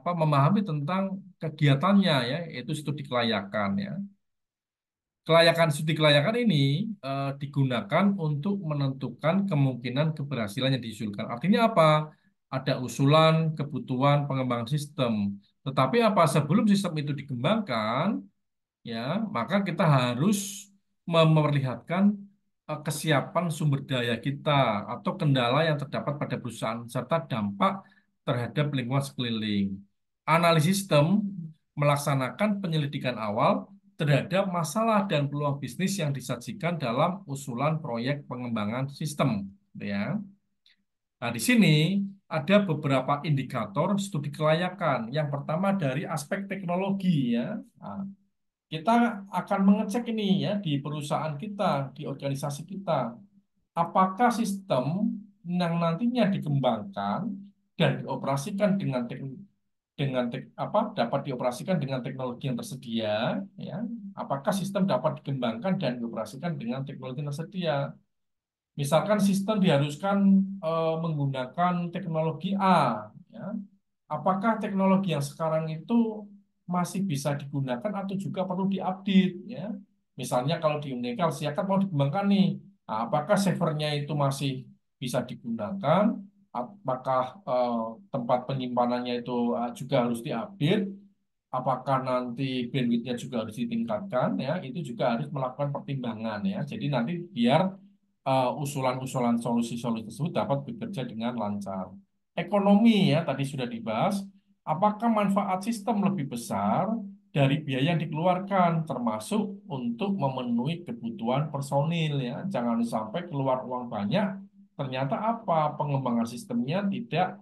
memahami tentang kegiatannya ya, yaitu studi kelayakan ya. Studi kelayakan ini digunakan untuk menentukan kemungkinan keberhasilan yang diusulkan. Artinya apa? Ada usulan, kebutuhan, pengembangan sistem. Tetapi apa? Sebelum sistem itu dikembangkan, ya, maka kita harus memperlihatkan kesiapan sumber daya kita atau kendala yang terdapat pada perusahaan serta dampak terhadap lingkungan sekeliling. Analisis sistem melaksanakan penyelidikan awal terhadap masalah dan peluang bisnis yang disajikan dalam usulan proyek pengembangan sistem, gitu ya. Nah, di sini ada beberapa indikator studi kelayakan. Yang pertama dari aspek teknologi ya. Nah, kita akan mengecek ini ya di perusahaan kita, di organisasi kita. Apakah sistem yang nantinya dikembangkan dan dioperasikan dapat dioperasikan dengan teknologi yang tersedia ya. Apakah sistem dapat dikembangkan dan dioperasikan dengan teknologi yang tersedia? Misalkan sistem diharuskan menggunakan teknologi A ya. Apakah teknologi yang sekarang itu masih bisa digunakan atau juga perlu diupdate ya? Misalnya kalau di Unicel siakat mau dikembangkan nih, nah, apakah servernya itu masih bisa digunakan? Apakah tempat penyimpanannya itu juga harus diupdate? Apakah nanti bandwidthnya juga harus ditingkatkan ya? Itu juga harus melakukan pertimbangan ya. Jadi nanti biar usulan-usulan solusi-solusi tersebut dapat bekerja dengan lancar. Ekonomi ya tadi sudah dibahas. Apakah manfaat sistem lebih besar dari biaya yang dikeluarkan, termasuk untuk memenuhi kebutuhan personil ya. Jangan sampai keluar uang banyak, ternyata apa pengembangan sistemnya tidak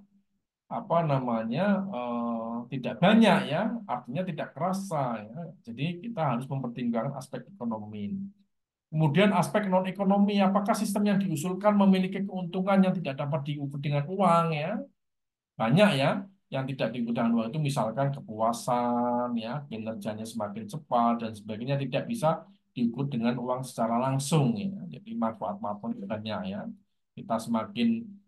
tidak banyak ya, artinya tidak kerasa ya. Jadi kita harus mempertimbangkan aspek ekonomi. Kemudian aspek non ekonomi, apakah sistem yang diusulkan memiliki keuntungan yang tidak dapat diukur dengan uang ya? Banyak ya yang tidak diukur dengan uang itu misalkan kepuasan ya, kinerjanya semakin cepat dan sebagainya tidak bisa diukur dengan uang secara langsung ya. Jadi manfaat-manfaat banyak ya. Kita semakin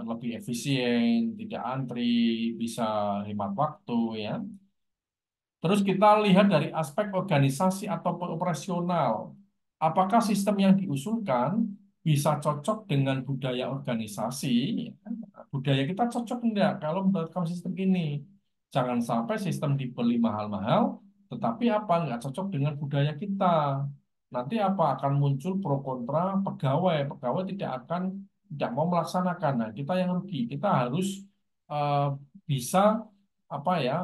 lebih efisien, tidak antri, bisa hemat waktu ya. Terus kita lihat dari aspek organisasi atau operasional. Apakah sistem yang diusulkan bisa cocok dengan budaya organisasi? Budaya kita cocok enggak kalau menerapkan sistem ini? Jangan sampai sistem dibeli mahal-mahal, tetapi apa enggak cocok dengan budaya kita. Nanti apa akan muncul pro kontra pegawai. Pegawai tidak mau melaksanakan. Nah, kita yang rugi. Kita harus eh, bisa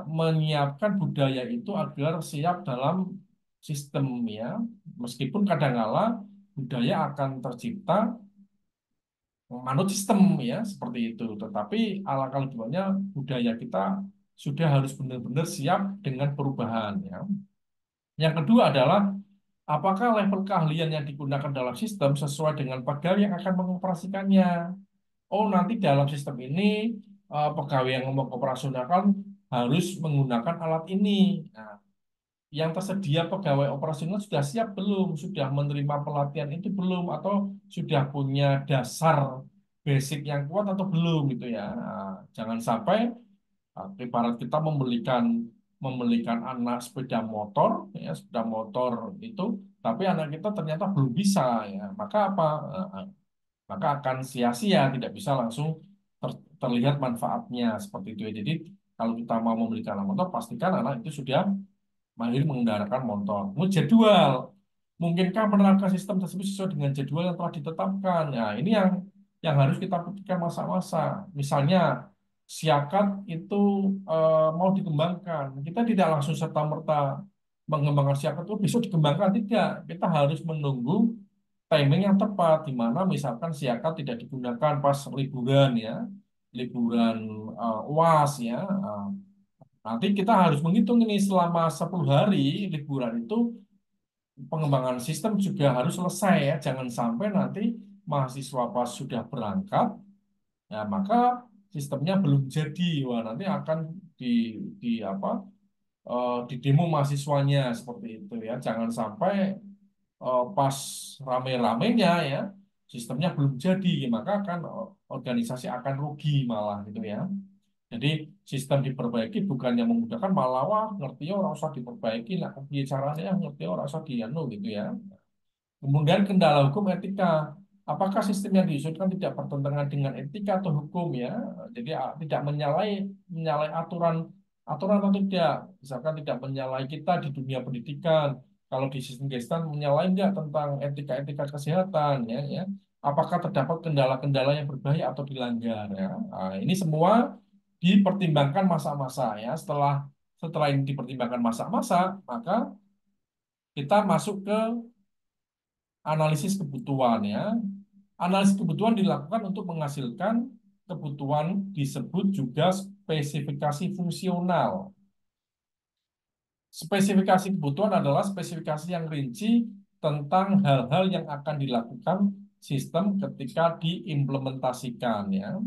menyiapkan budaya itu agar siap dalam sistem ya. Meskipun kadangkala budaya akan tercipta manut sistem ya seperti itu. Tetapi ala kalanya budaya kita sudah harus benar-benar siap dengan perubahan ya. Yang kedua adalah apakah level keahlian yang digunakan dalam sistem sesuai dengan pegawai yang akan mengoperasikannya. Oh, nanti dalam sistem ini pegawai yang mengoperasionalkan harus menggunakan alat ini. Nah, yang tersedia pegawai operasional sudah siap belum? Sudah menerima pelatihan itu belum? Atau sudah punya dasar basic yang kuat atau belum gitu ya? Nah, jangan sampai ibarat kita membelikan membelikan anak sepeda motor, ya sepeda motor itu, tapi anak kita ternyata belum bisa, ya maka apa? Maka akan sia-sia, tidak bisa langsung terlihat manfaatnya seperti itu ya. Jadi kalau kita mau membelikan anak motor, pastikan anak itu sudah mahir mengendarakan motor. Kemudian jadwal, mungkinkah menerapkan sistem tersebut sesuai dengan jadwal yang telah ditetapkan? Nah, ini yang harus kita pikirkan masa-masa. Misalnya, siakat itu mau dikembangkan. Kita tidak langsung serta-merta mengembangkan siakat itu besok dikembangkan. Tidak. Kita harus menunggu timing yang tepat, di mana misalkan siakat tidak digunakan pas liburan ya, liburan UAS ya. Nanti kita harus menghitung ini selama 10 hari liburan itu pengembangan sistem juga harus selesai ya. Jangan sampai nanti mahasiswa pas sudah berangkat, ya maka sistemnya belum jadi. Wah, nanti akan di di apa di demo mahasiswanya seperti itu ya. Jangan sampai pas rame-ramenya ya sistemnya belum jadi, maka akan organisasi akan rugi malah gitu ya. Jadi sistem diperbaiki bukannya memudahkan, malah wah ngerti orang usah diperbaiki lah, piye caranya ngerti orang usah dianu gitu ya. Kemudian kendala hukum etika. Apakah sistem yang diusulkan tidak bertentangan dengan etika atau hukum ya? Jadi tidak menyalahi aturan aturan atau tidak. Misalkan tidak menyalahi kita di dunia pendidikan. Kalau di sistem gestan menyalahi enggak tentang etika-etika kesehatan ya, ya. Apakah terdapat kendala-kendala yang berbahaya atau dilanggar ya? Nah, ini semua dipertimbangkan masa-masa ya. Setelah ini dipertimbangkan masa-masa, maka kita masuk ke analisis kebutuhan ya. Analisis kebutuhan dilakukan untuk menghasilkan kebutuhan disebut juga spesifikasi fungsional. Spesifikasi kebutuhan adalah spesifikasi yang rinci tentang hal-hal yang akan dilakukan sistem ketika diimplementasikan ya.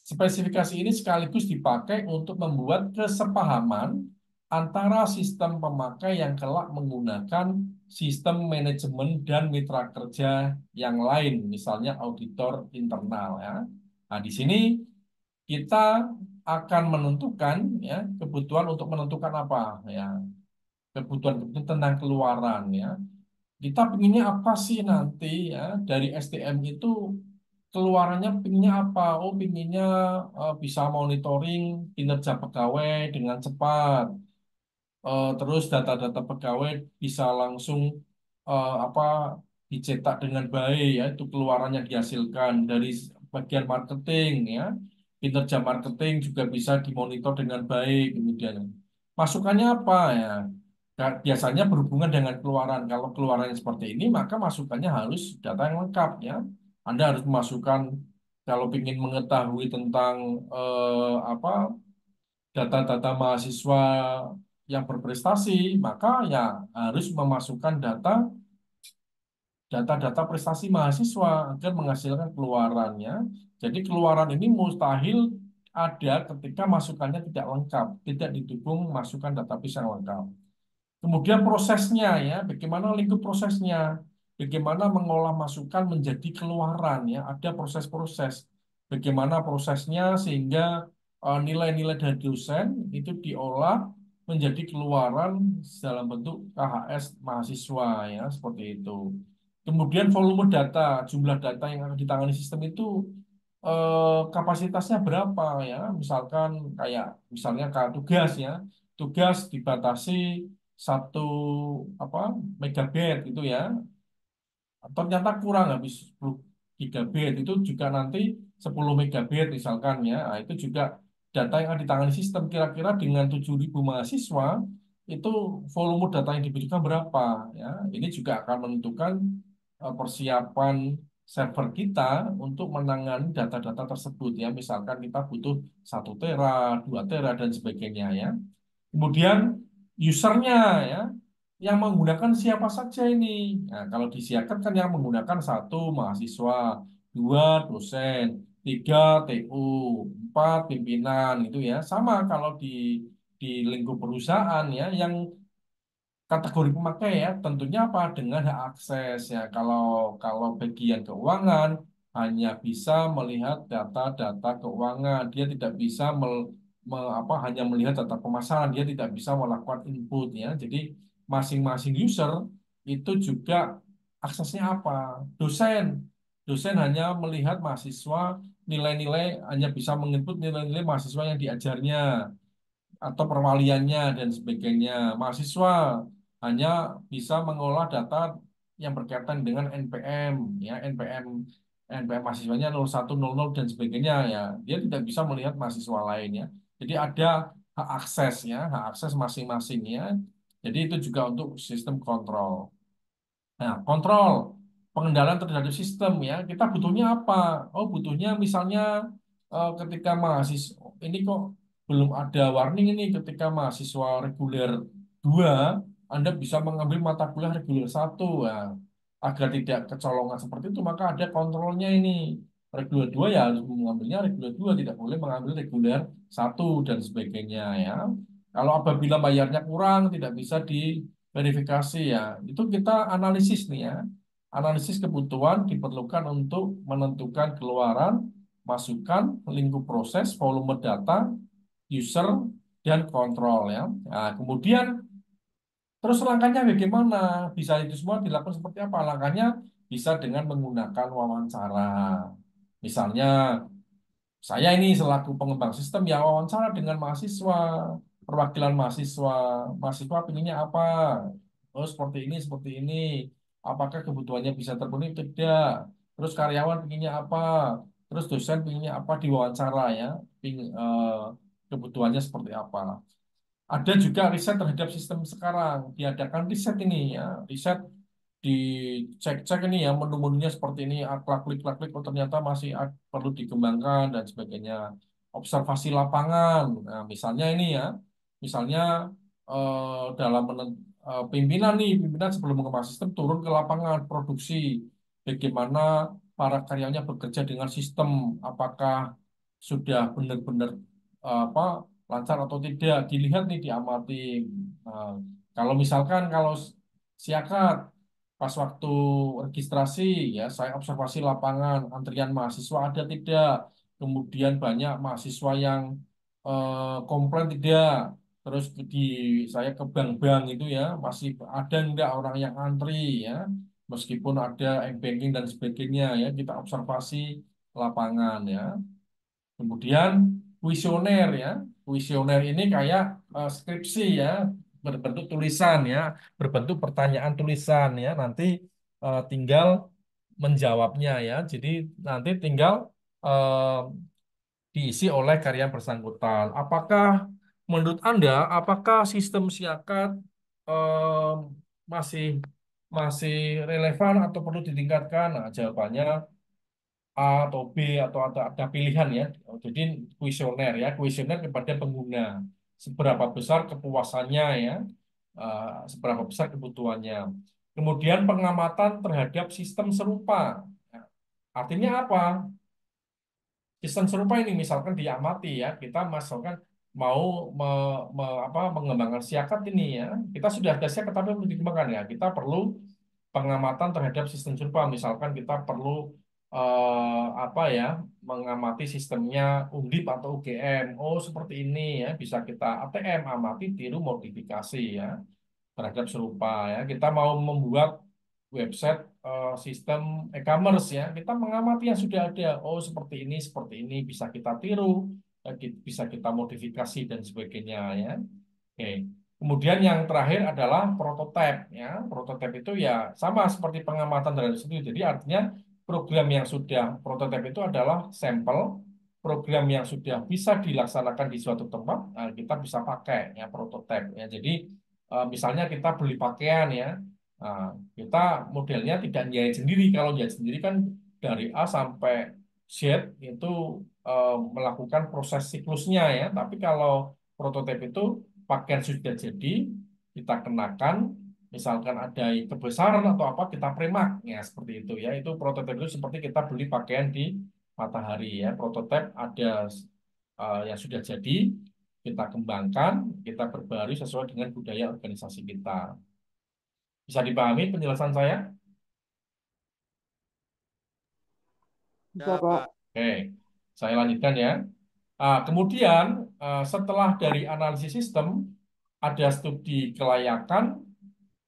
Spesifikasi ini sekaligus dipakai untuk membuat kesepahaman antara sistem pemakai yang kelak menggunakan sistem manajemen dan mitra kerja yang lain, misalnya auditor internal ya. Nah, di sini kita akan menentukan ya kebutuhan untuk menentukan apa ya, kebutuhan tentang keluaran ya. Kita pinginnya apa sih nanti ya dari SDM itu, keluarannya pinginnya apa? Oh, pinginnya bisa monitoring kinerja pegawai dengan cepat. Terus data-data pegawai bisa langsung apa dicetak dengan baik ya, itu keluarannya dihasilkan dari bagian marketing ya. Kinerja marketing juga bisa dimonitor dengan baik kemudian. Masukannya apa ya? Nah, biasanya berhubungan dengan keluaran. Kalau keluarannya seperti ini, maka masukannya harus data yang lengkap ya. Anda harus memasukkan kalau ingin mengetahui tentang apa data-data mahasiswa yang berprestasi, maka ya harus memasukkan data-data prestasi mahasiswa agar menghasilkan keluarannya. Jadi keluaran ini mustahil ada ketika masukannya tidak lengkap, tidak didukung masukan database yang lengkap. Kemudian prosesnya ya, bagaimana lingkup prosesnya, bagaimana mengolah masukan menjadi keluaran ya, ada proses-proses. Bagaimana prosesnya sehingga nilai-nilai dari dosen itu diolah menjadi keluaran dalam bentuk KHS mahasiswa ya, seperti itu. Kemudian volume data, jumlah data yang akan ditangani sistem itu kapasitasnya berapa ya, misalkan kayak misalnya tugas ya, tugas dibatasi 1 megabit gitu ya, ternyata kurang habis 10 gigabit, itu juga nanti 10 megabit misalkan ya. Nah, itu juga data yang akan ditangani sistem, kira-kira dengan 7.000 mahasiswa itu volume data yang dibutuhkan berapa ya. Ini juga akan menentukan persiapan server kita untuk menangani data-data tersebut ya. Misalkan kita butuh 1 tera, 2 tera dan sebagainya ya. Kemudian usernya ya, yang menggunakan siapa saja ini. Nah, kalau disiapkan kan yang menggunakan 1 mahasiswa, 2 dosen, 3 TU, 4 pimpinan itu ya. Sama kalau di lingkup perusahaan ya, yang kategori pemakai ya, tentunya apa dengan hak akses ya. Kalau bagian keuangan hanya bisa melihat data-data keuangan, dia tidak bisa hanya melihat data pemasaran, dia tidak bisa melakukan input ya. Jadi masing-masing user itu juga aksesnya apa? Dosen, dosen hanya melihat mahasiswa, nilai-nilai hanya bisa menginput nilai-nilai mahasiswa yang diajarnya atau perwaliannya dan sebagainya. Mahasiswa hanya bisa mengolah data yang berkaitan dengan NPM, ya NPM mahasiswanya 0100 dan sebagainya ya. Dia tidak bisa melihat mahasiswa lainnya. Jadi ada hak akses ya, hak akses masing-masingnya. Jadi itu juga untuk sistem kontrol. Nah, kontrol pengendalian terhadap sistem ya. Kita butuhnya apa? Oh, butuhnya misalnya ketika mahasiswa ini kok belum ada warning ini ketika mahasiswa reguler 2 Anda bisa mengambil mata kuliah reguler 1 ya. Agar tidak kecolongan seperti itu, maka ada kontrolnya ini. Reguler 2 ya harus mengambilnya reguler 2 tidak boleh mengambil reguler 1 dan sebagainya ya. Kalau apabila bayarnya kurang, tidak bisa diverifikasi ya. Itu kita analisis nih ya. Analisis kebutuhan diperlukan untuk menentukan keluaran, masukan, lingkup proses, volume data, user, dan kontrol ya. Nah, kemudian terus langkahnya bagaimana? Bisa itu semua dilakukan seperti apa? Langkahnya bisa dengan menggunakan wawancara. Misalnya saya ini selaku pengembang sistem ya wawancara dengan mahasiswa, perwakilan mahasiswa. Mahasiswa pinginnya apa? Oh, seperti ini, seperti ini. Apakah kebutuhannya bisa terpenuhi? Tidak. Terus karyawan pinginnya apa? Terus dosen pinginnya apa diwawancara ya? Kebutuhannya seperti apa? Ada juga riset terhadap sistem sekarang. Diadakan riset ini ya, riset dicek-cek ini ya menu-menunya seperti ini klik-klik oh ternyata masih perlu dikembangkan dan sebagainya. Observasi lapangan. Nah, misalnya ini ya, misalnya dalam pimpinan nih, pimpinan sebelum mengembangkan sistem turun ke lapangan produksi. Bagaimana para karyawannya bekerja dengan sistem, apakah sudah benar-benar apa lancar atau tidak dilihat nih diamati. Nah, kalau misalkan kalau siakat pas waktu registrasi ya saya observasi lapangan antrian mahasiswa ada tidak, kemudian banyak mahasiswa yang komplain tidak, terus di saya ke bank-bank itu ya masih ada enggak orang yang antri ya meskipun ada banking dan sebagainya ya kita observasi lapangan ya. Kemudian kuesioner ya. Kuesioner ini kayak skripsi ya, berbentuk tulisan ya, berbentuk pertanyaan tulisan ya. Nanti tinggal menjawabnya ya. Jadi nanti tinggal eh, diisi oleh karya bersangkutan. Menurut Anda, apakah sistem siakat eh, masih masih relevan atau perlu ditingkatkan? Nah, jawabannya A atau B atau ada pilihan ya. Jadi kuesioner ya, kuesioner kepada pengguna. Seberapa besar kepuasannya ya, seberapa besar kebutuhannya. Kemudian pengamatan terhadap sistem serupa. Nah, artinya apa? Sistem serupa ini misalkan diamati ya, kita misalkan mau mengembangkan siakat ini ya, kita sudah ada siakat tapi perlu dikembangkan ya, kita perlu pengamatan terhadap sistem serupa. Misalkan kita perlu mengamati sistemnya Undip atau UGM. Oh seperti ini ya, bisa kita ATM amati, tiru, modifikasi ya terhadap serupa ya. Kita mau membuat website sistem e-commerce ya. Kita mengamati yang sudah ada. Oh, seperti ini bisa kita tiru, bisa kita modifikasi dan sebagainya ya. Oke. Kemudian yang terakhir adalah prototype ya. Prototype itu ya sama seperti pengamatan dari situ. Jadi artinya program yang sudah prototype itu adalah sampel program yang sudah bisa dilaksanakan di suatu tempat, nah, kita bisa pakai ya prototype ya. Jadi misalnya kita beli pakaian ya, nah, kita modelnya tidak jahit sendiri. Kalau jahit sendiri kan dari A sampai Z itu melakukan proses siklusnya ya. Tapi kalau prototipe itu pakaian sudah jadi, kita kenakan, misalkan ada kebesaran atau apa, kita premak ya seperti itu ya. Itu prototipe itu seperti kita beli pakaian di Matahari ya. Prototipe ada yang sudah jadi, kita kembangkan, kita perbarui sesuai dengan budaya organisasi kita. Bisa dipahami penjelasan saya? Bisa, Ya, Pak. Pak. Oke, saya lanjutkan ya. Kemudian setelah dari analisis sistem ada studi kelayakan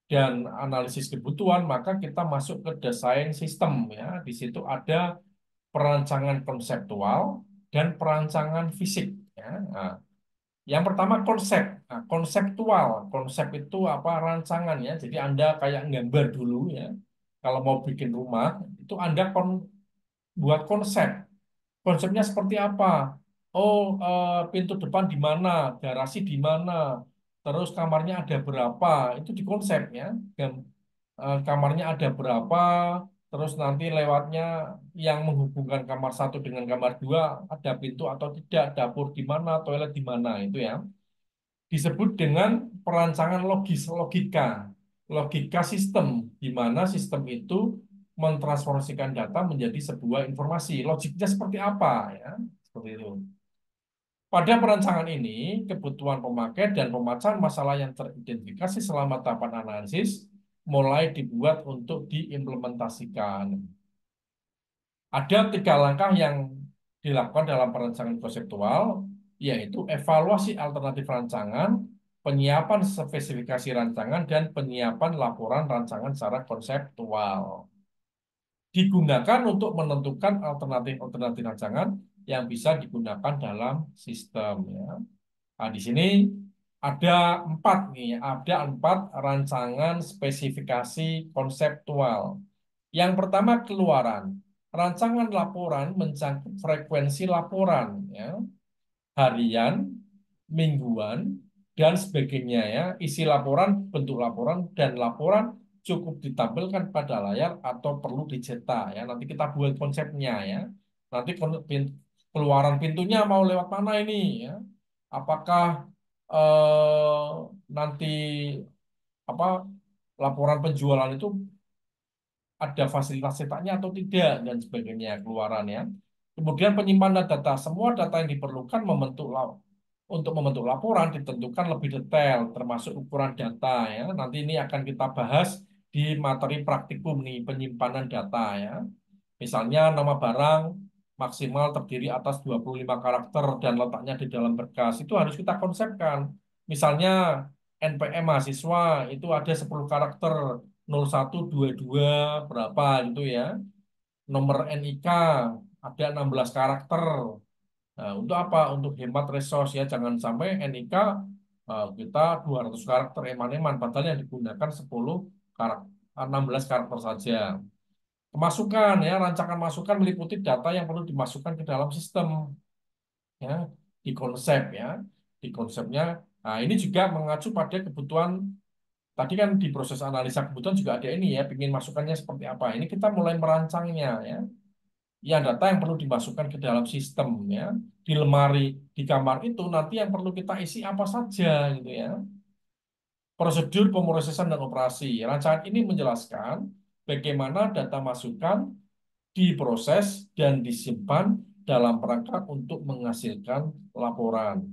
dan analisis kebutuhan, maka kita masuk ke desain sistem ya. Di situ ada perancangan konseptual dan perancangan fisik ya. Nah, yang pertama konsep. Nah, konseptual, konsep itu apa rancangan ya. Jadi Anda kayak nggambar dulu ya. Kalau mau bikin rumah, itu Anda buat konsep. Konsepnya seperti apa? Oh, pintu depan di mana, garasi di mana, terus kamarnya ada berapa, itu di konsep ya. Kamarnya ada berapa, terus nanti lewatnya yang menghubungkan kamar satu dengan kamar dua, ada pintu atau tidak, dapur di mana, toilet di mana, itu ya. Disebut dengan perancangan logika sistem, di mana sistem itu mentransformasikan data menjadi sebuah informasi. Logiknya seperti apa ya? Seperti itu. Pada perancangan ini, kebutuhan pemakai dan pemecahan masalah yang teridentifikasi selama tahapan analisis mulai dibuat untuk diimplementasikan. Ada 3 langkah yang dilakukan dalam perancangan konseptual, yaitu evaluasi alternatif rancangan, penyiapan spesifikasi rancangan, dan penyiapan laporan rancangan secara konseptual. Digunakan untuk menentukan alternatif-alternatif rancangan yang bisa digunakan dalam sistem. Ya. Nah, di sini ada 4 nih, ada 4 rancangan spesifikasi konseptual. Yang pertama keluaran. Rancangan laporan mencakup frekuensi laporan, ya, harian, mingguan, dan sebagainya ya. Isi laporan, bentuk laporan, dan laporan cukup ditampilkan pada layar atau perlu dicetak ya. Nanti kita buat konsepnya ya. Nanti keluaran pintunya mau lewat mana ini ya? Apakah nanti apa laporan penjualan itu ada fasilitas cetaknya atau tidak dan sebagainya keluarannya. Kemudian penyimpanan data, semua data yang diperlukan untuk membentuk laporan ditentukan lebih detail, termasuk ukuran data ya. Nanti ini akan kita bahas di materi praktikum nih penyimpanan data ya. Misalnya nama barang maksimal terdiri atas 25 karakter dan letaknya di dalam berkas. Itu harus kita konsepkan. Misalnya NPM mahasiswa itu ada 10 karakter 0122 berapa gitu ya. Nomor NIK ada 16 karakter. Nah, untuk apa? Untuk hemat resource ya. Jangan sampai NIK kita 200 karakter eman-eman padahal yang digunakan 10 karakter 16 karakter saja. Masukan ya, rancangan masukan meliputi data yang perlu dimasukkan ke dalam sistem ya, di konsep ya. Di konsepnya. Nah, ini juga mengacu pada kebutuhan tadi kan di proses analisa kebutuhan juga ada ini ya, ingin masukannya seperti apa. Ini kita mulai merancangnya ya. Ya, data yang perlu dimasukkan ke dalam sistem ya. Di lemari di kamar itu nanti yang perlu kita isi apa saja gitu ya. Prosedur pemrosesan dan operasi. Rancangan ini menjelaskan bagaimana data masukan diproses dan disimpan dalam rangka untuk menghasilkan laporan.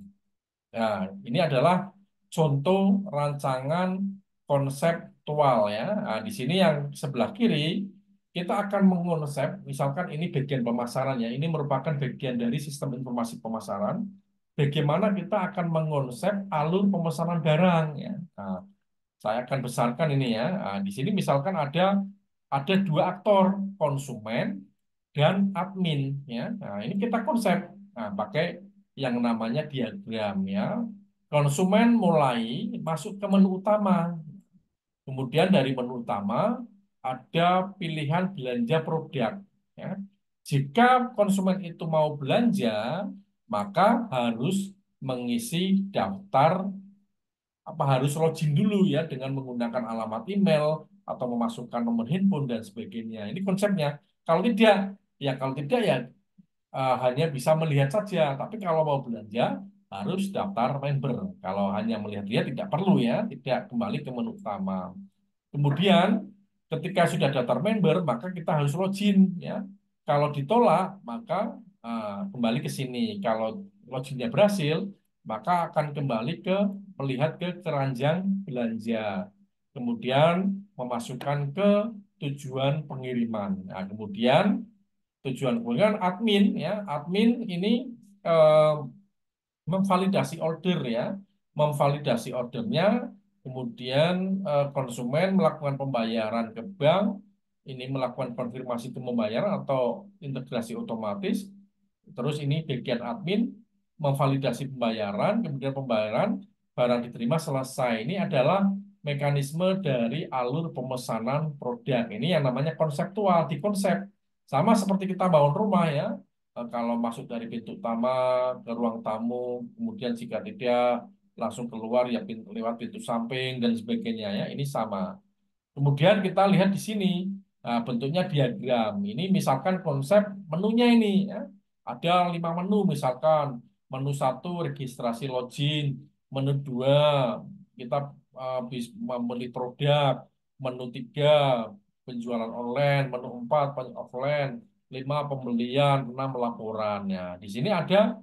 Nah, ini adalah contoh rancangan konseptual ya. Nah, di sini yang sebelah kiri kita akan mengonsep, misalkan ini bagian pemasaran ya. Ini merupakan bagian dari sistem informasi pemasaran. Bagaimana kita akan mengonsep alur pemesanan barang ya. Nah, saya akan besarkan ini ya. Nah, di sini misalkan ada 2 aktor, konsumen dan admin ya. Nah, ini kita konsep. Nah, pakai yang namanya diagram ya. Konsumen mulai masuk ke menu utama. Kemudian dari menu utama ada pilihan belanja produk ya. Jika konsumen itu mau belanja, maka harus mengisi daftar harus login dulu ya dengan menggunakan alamat email atau memasukkan nomor handphone dan sebagainya. Ini konsepnya. Kalau tidak ya hanya bisa melihat saja. Tapi kalau mau belanja harus daftar member. Kalau hanya melihat-lihat tidak perlu ya, tidak kembali ke menu utama. Kemudian ketika sudah daftar member, maka kita harus login ya. Kalau ditolak, maka kembali ke sini. Kalau loginnya berhasil, maka akan kembali ke melihat ke keranjang belanja. Kemudian memasukkan ke tujuan pengiriman. Nah, kemudian tujuan pengiriman admin ya. Admin ini eh, memvalidasi order ya, memvalidasi ordernya, kemudian konsumen melakukan pembayaran ke bank, ini melakukan konfirmasi ke pembayaran atau integrasi otomatis, terus ini bagian admin memvalidasi pembayaran, kemudian pembayaran barang diterima selesai. Ini adalah mekanisme dari alur pemesanan produk. Ini yang namanya konseptual, di konsep. Sama seperti kita bangun rumah ya. Kalau masuk dari pintu utama ke ruang tamu, kemudian jika tidak langsung keluar ya lewat pintu samping dan sebagainya ya. Ini sama. Kemudian kita lihat di sini bentuknya diagram. Ini misalkan konsep menunya ini ya. Ada 5 menu misalkan. Menu satu registrasi login, menu dua kita membeli produk, menu tiga penjualan online, menu empat offline, lima pembelian, enam laporannya. Di sini ada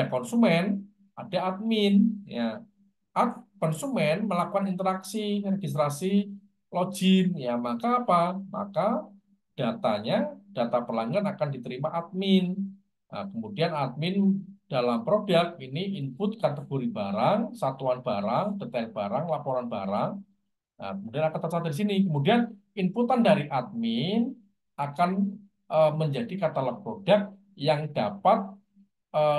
konsumen, ada admin ya. Konsumen melakukan interaksi registrasi login ya, maka apa? Maka datanya, data pelanggan akan diterima admin. Nah, kemudian admin dalam produk ini input kategori barang, satuan barang, detail barang, laporan barang. Nah, kemudian akan tercatat di sini. Kemudian inputan dari admin akan menjadi katalog produk yang dapat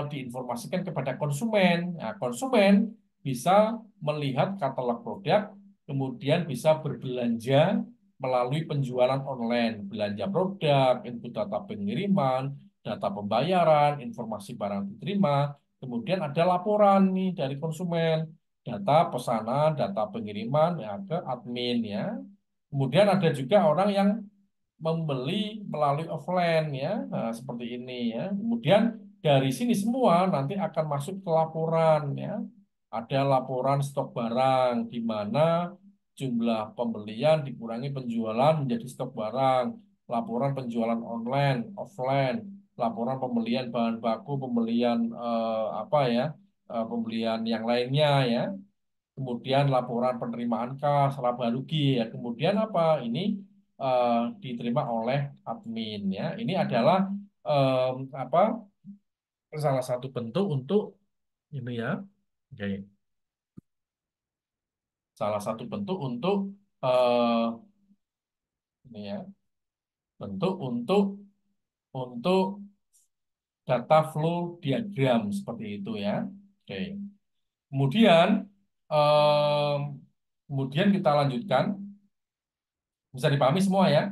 diinformasikan kepada konsumen. Nah, konsumen bisa melihat katalog produk, kemudian bisa berbelanja melalui penjualan online, belanja produk, input data pengiriman, data pembayaran, informasi barang diterima, kemudian ada laporan nih dari konsumen, data pesanan, data pengiriman ya, ke admin ya. Kemudian ada juga orang yang membeli melalui offline ya, nah, seperti ini ya. Kemudian dari sini semua nanti akan masuk ke laporan ya. Ada laporan stok barang di mana jumlah pembelian dikurangi penjualan menjadi stok barang, laporan penjualan online, offline, laporan pembelian bahan baku, pembelian apa ya, pembelian yang lainnya ya. Kemudian laporan penerimaan kas, laba rugi ya. Kemudian apa? Ini eh, diterima oleh admin ya. Ini adalah apa? Salah satu bentuk untuk ini ya. Oke. Salah satu bentuk untuk eh, ini ya. Bentuk untuk data flow diagram seperti itu ya. Oke. Kemudian em, kemudian kita lanjutkan. Bisa dipahami semua ya.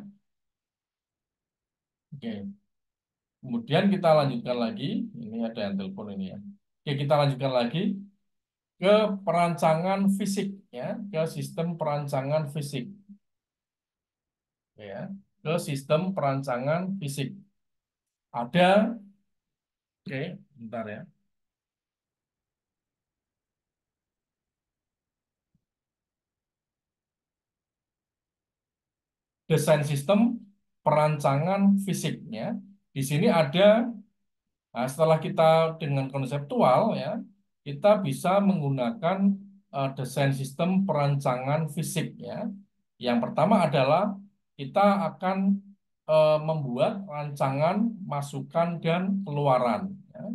Oke. Kemudian kita lanjutkan lagi. Ini ada yang telepon ini ya. Oke, kita lanjutkan lagi ke perancangan fisik ya, ke sistem perancangan fisik ya, ke sistem perancangan fisik. Ada, oke, bentar ya. Desain sistem perancangan fisiknya. Di sini ada. Nah, setelah kita dengan konseptual ya, kita bisa menggunakan desain sistem perancangan fisik ya. Yang pertama adalah kita akan membuat rancangan masukan dan keluaran ya.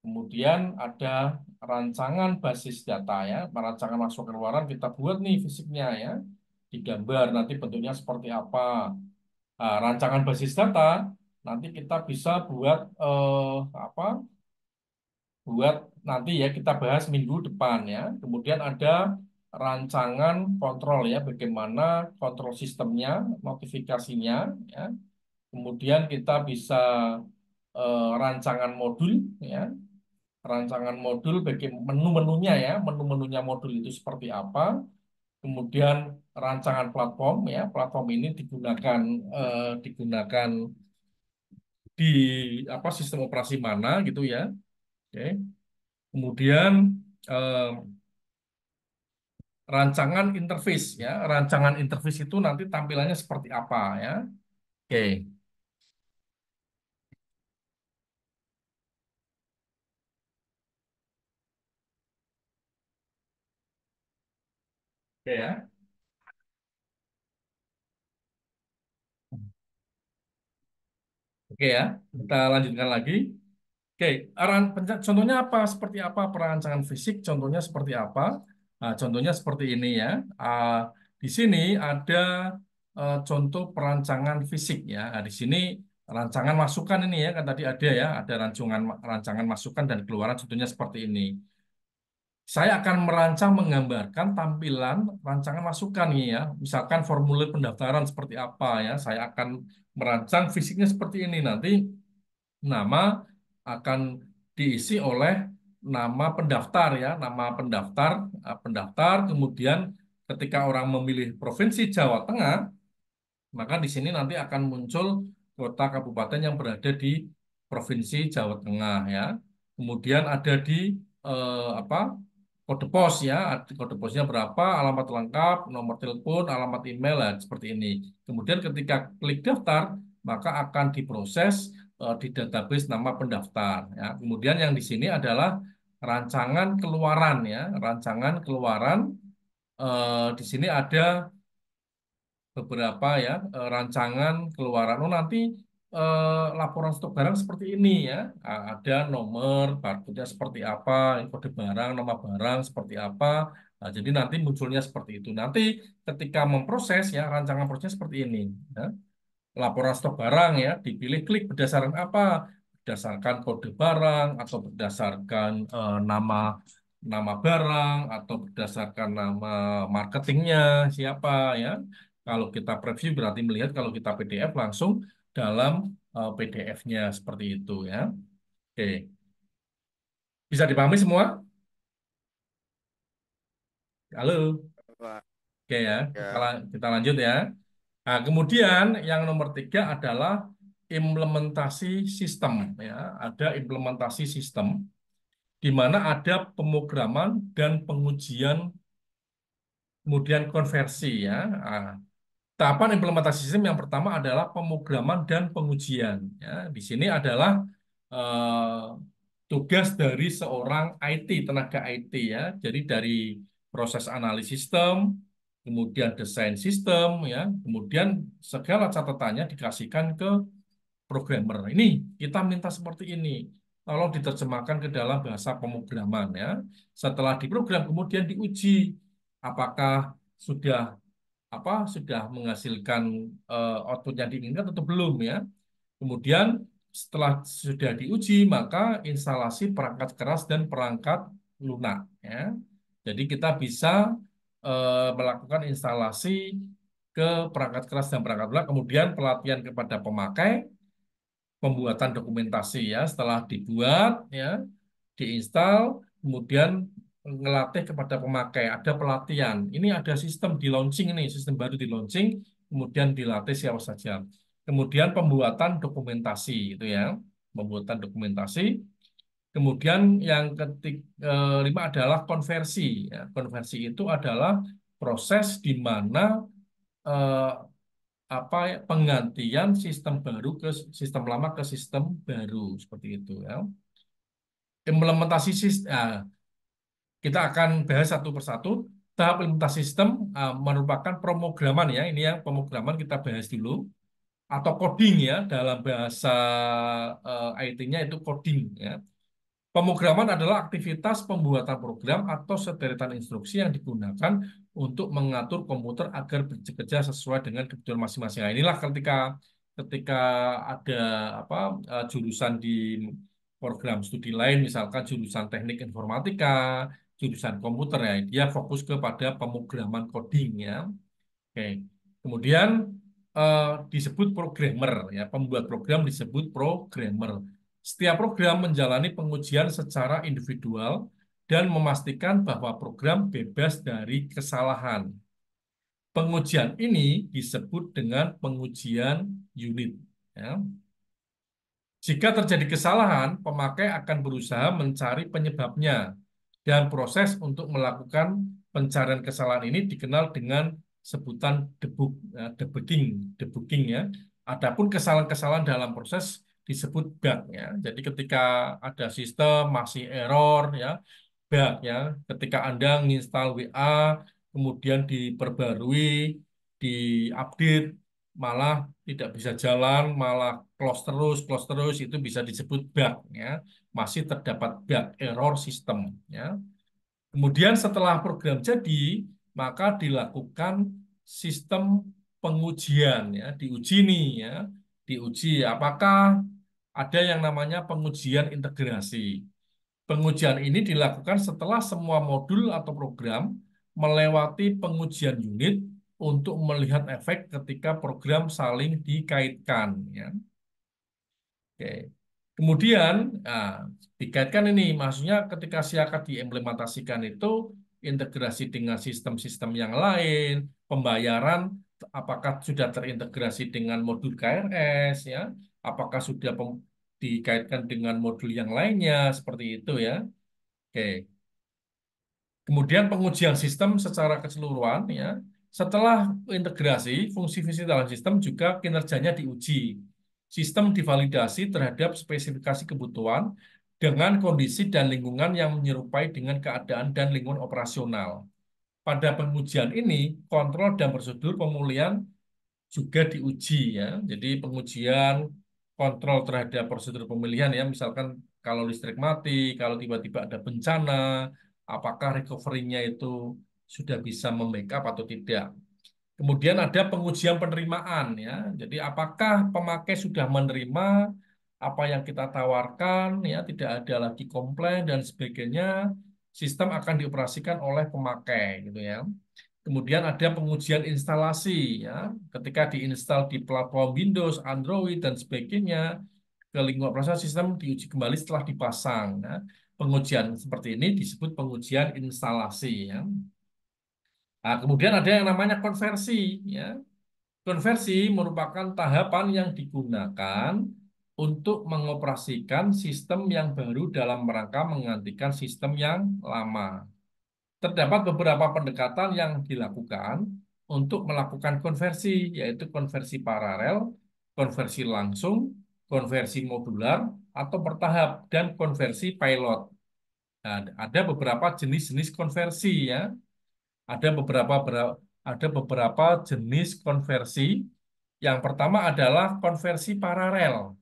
Kemudian ada rancangan basis data ya, rancangan masukan keluaran kita buat nih fisiknya ya, digambar nanti bentuknya seperti apa. Nah, rancangan basis data nanti kita bisa buat apa? Buat nanti ya kita bahas minggu depan ya. Kemudian ada rancangan kontrol ya, bagaimana kontrol sistemnya, notifikasinya ya. Kemudian kita bisa rancangan modul ya, rancangan modul bagi menu-menunya ya, menu-menunya modul itu seperti apa. Kemudian rancangan platform ya, platform ini digunakan di apa sistem operasi mana gitu ya. Oke. Kemudian eh, rancangan interface ya, rancangan interface itu nanti tampilannya seperti apa ya. Oke, oke ya. Oke ya, kita lanjutkan lagi. Oke, contohnya apa? Seperti apa perancangan fisik? Contohnya seperti apa? Nah, contohnya seperti ini ya. Ah, di sini ada contoh perancangan fisik ya. Nah, di sini rancangan masukan ini ya, kan tadi ada ya, ada rancangan masukan dan keluaran. Contohnya seperti ini. Saya akan merancang menggambarkan tampilan rancangan masukan nih ya. Misalkan formulir pendaftaran seperti apa ya. Saya akan merancang fisiknya seperti ini. Nanti nama akan diisi oleh nama pendaftar ya, nama pendaftar. Kemudian ketika orang memilih Provinsi Jawa Tengah, maka di sini nanti akan muncul kota kabupaten yang berada di Provinsi Jawa Tengah ya. Kemudian ada di apa? Kode pos ya, kode posnya berapa, alamat lengkap, nomor telepon, alamat email lah seperti ini. Kemudian ketika klik daftar, maka akan diproses di database nama pendaftar ya. Kemudian yang di sini adalah rancangan keluaran ya, rancangan keluaran. Di sini ada beberapa ya rancangan keluaran. Oh nanti laporan stok barang seperti ini ya. Ada nomor barcode seperti apa, kode barang, nama barang seperti apa. Nah, jadi nanti munculnya seperti itu. Nanti ketika memproses ya rancangan prosesnya seperti ini. Ya. Laporan stok barang ya dipilih klik berdasarkan apa? Berdasarkan kode barang atau berdasarkan nama nama barang atau berdasarkan nama marketingnya siapa ya. Kalau kita preview berarti melihat, kalau kita PDF langsung dalam PDF-nya seperti itu ya. Oke, bisa dipahami semua? Halo, Pak. oke ya, Ya, kita lanjut ya. Nah, kemudian yang nomor tiga adalah implementasi sistem ya. Ada implementasi sistem di mana ada pemrograman dan pengujian kemudian konversi ya. Nah, tahapan implementasi sistem yang pertama adalah pemrograman dan pengujian. Ya, di sini adalah eh, tugas dari seorang IT, tenaga IT ya. Jadi dari proses analisis sistem, kemudian desain sistem ya, kemudian segala catatannya dikasihkan ke programmer. Ini kita minta seperti ini. Tolong diterjemahkan ke dalam bahasa pemrograman ya. Setelah diprogram kemudian diuji apakah sudah sudah menghasilkan output yang diinginkan atau belum ya. Kemudian setelah sudah diuji maka instalasi perangkat keras dan perangkat lunak ya. Jadi kita bisa melakukan instalasi ke perangkat keras dan perangkat lunak, kemudian pelatihan kepada pemakai, pembuatan dokumentasi ya. Setelah dibuat ya, diinstal, kemudian ngelatih kepada pemakai, ada pelatihan. Ini ada sistem di launching ini, sistem baru di launching, kemudian dilatih siapa saja. Kemudian pembuatan dokumentasi itu ya, pembuatan dokumentasi. Kemudian yang kelima adalah konversi. Ya. Konversi itu adalah proses di mana eh, penggantian sistem baru ke sistem lama ke sistem baru seperti itu ya. Implementasi sistem. Kita akan bahas satu persatu. Tahap implementasi sistem merupakan pemrograman ya. Ini yang pemrograman kita bahas dulu. Atau coding ya. Dalam bahasa IT-nya itu coding ya. Pemrograman adalah aktivitas pembuatan program atau sederetan instruksi yang digunakan untuk mengatur komputer agar bekerja sesuai dengan kebutuhan masing-masing. Nah, inilah ketika ketika ada jurusan di program studi lain, misalkan jurusan teknik informatika, jurusan komputer ya, dia fokus kepada pemrograman coding ya. Oke. Kemudian disebut programmer ya, pembuat program disebut programmer. Setiap program menjalani pengujian secara individual dan memastikan bahwa program bebas dari kesalahan. Pengujian ini disebut dengan pengujian unit. Ya. Jika terjadi kesalahan, pemakai akan berusaha mencari penyebabnya dan proses untuk melakukan pencarian kesalahan ini dikenal dengan sebutan debugging ya. Adapun kesalahan-kesalahan dalam proses disebut bug ya. Jadi ketika ada sistem masih error ya, bug ya. Ketika Anda menginstal WA kemudian diperbarui, diupdate, malah tidak bisa jalan, malah close terus itu bisa disebut bug ya. Masih terdapat bug error sistem ya. Kemudian setelah program jadi, maka dilakukan sistem pengujian ya, diuji nih ya, diuji apakah ada yang namanya pengujian integrasi. Pengujian ini dilakukan setelah semua modul atau program melewati pengujian unit untuk melihat efek ketika program saling dikaitkan ya. Oke. Kemudian, nah, dikaitkan ini, maksudnya ketika siakat diimplementasikan itu integrasi dengan sistem-sistem yang lain, pembayaran apakah sudah terintegrasi dengan modul KRS ya, apakah sudah dikaitkan dengan modul yang lainnya seperti itu ya. Oke. Kemudian pengujian sistem secara keseluruhan ya. Setelah integrasi, fungsi-fungsi dalam sistem juga kinerjanya diuji. Sistem divalidasi terhadap spesifikasi kebutuhan dengan kondisi dan lingkungan yang menyerupai dengan keadaan dan lingkungan operasional. Pada pengujian ini, kontrol dan prosedur pemulihan juga diuji ya. Jadi pengujian kontrol terhadap prosedur pemilihan ya, misalkan kalau listrik mati, kalau tiba-tiba ada bencana, apakah recovery-nya itu sudah bisa membackup atau tidak. Kemudian ada pengujian penerimaan ya. Jadi apakah pemakai sudah menerima apa yang kita tawarkan ya, tidak ada lagi komplain dan sebagainya, sistem akan dioperasikan oleh pemakai gitu ya. Kemudian ada pengujian instalasi ya, ketika diinstal di platform Windows, Android dan sebagainya ke lingkungan operasional sistem diuji kembali setelah dipasang. Ya. Pengujian seperti ini disebut pengujian instalasi ya. Nah, kemudian ada yang namanya konversi ya. Konversi merupakan tahapan yang digunakan untuk mengoperasikan sistem yang baru dalam rangka menggantikan sistem yang lama. Terdapat beberapa pendekatan yang dilakukan untuk melakukan konversi, yaitu konversi paralel, konversi langsung, konversi modular, atau bertahap, dan konversi pilot. Nah, ada beberapa jenis-jenis konversi ya. Ada beberapa jenis konversi. Yang pertama adalah konversi paralel.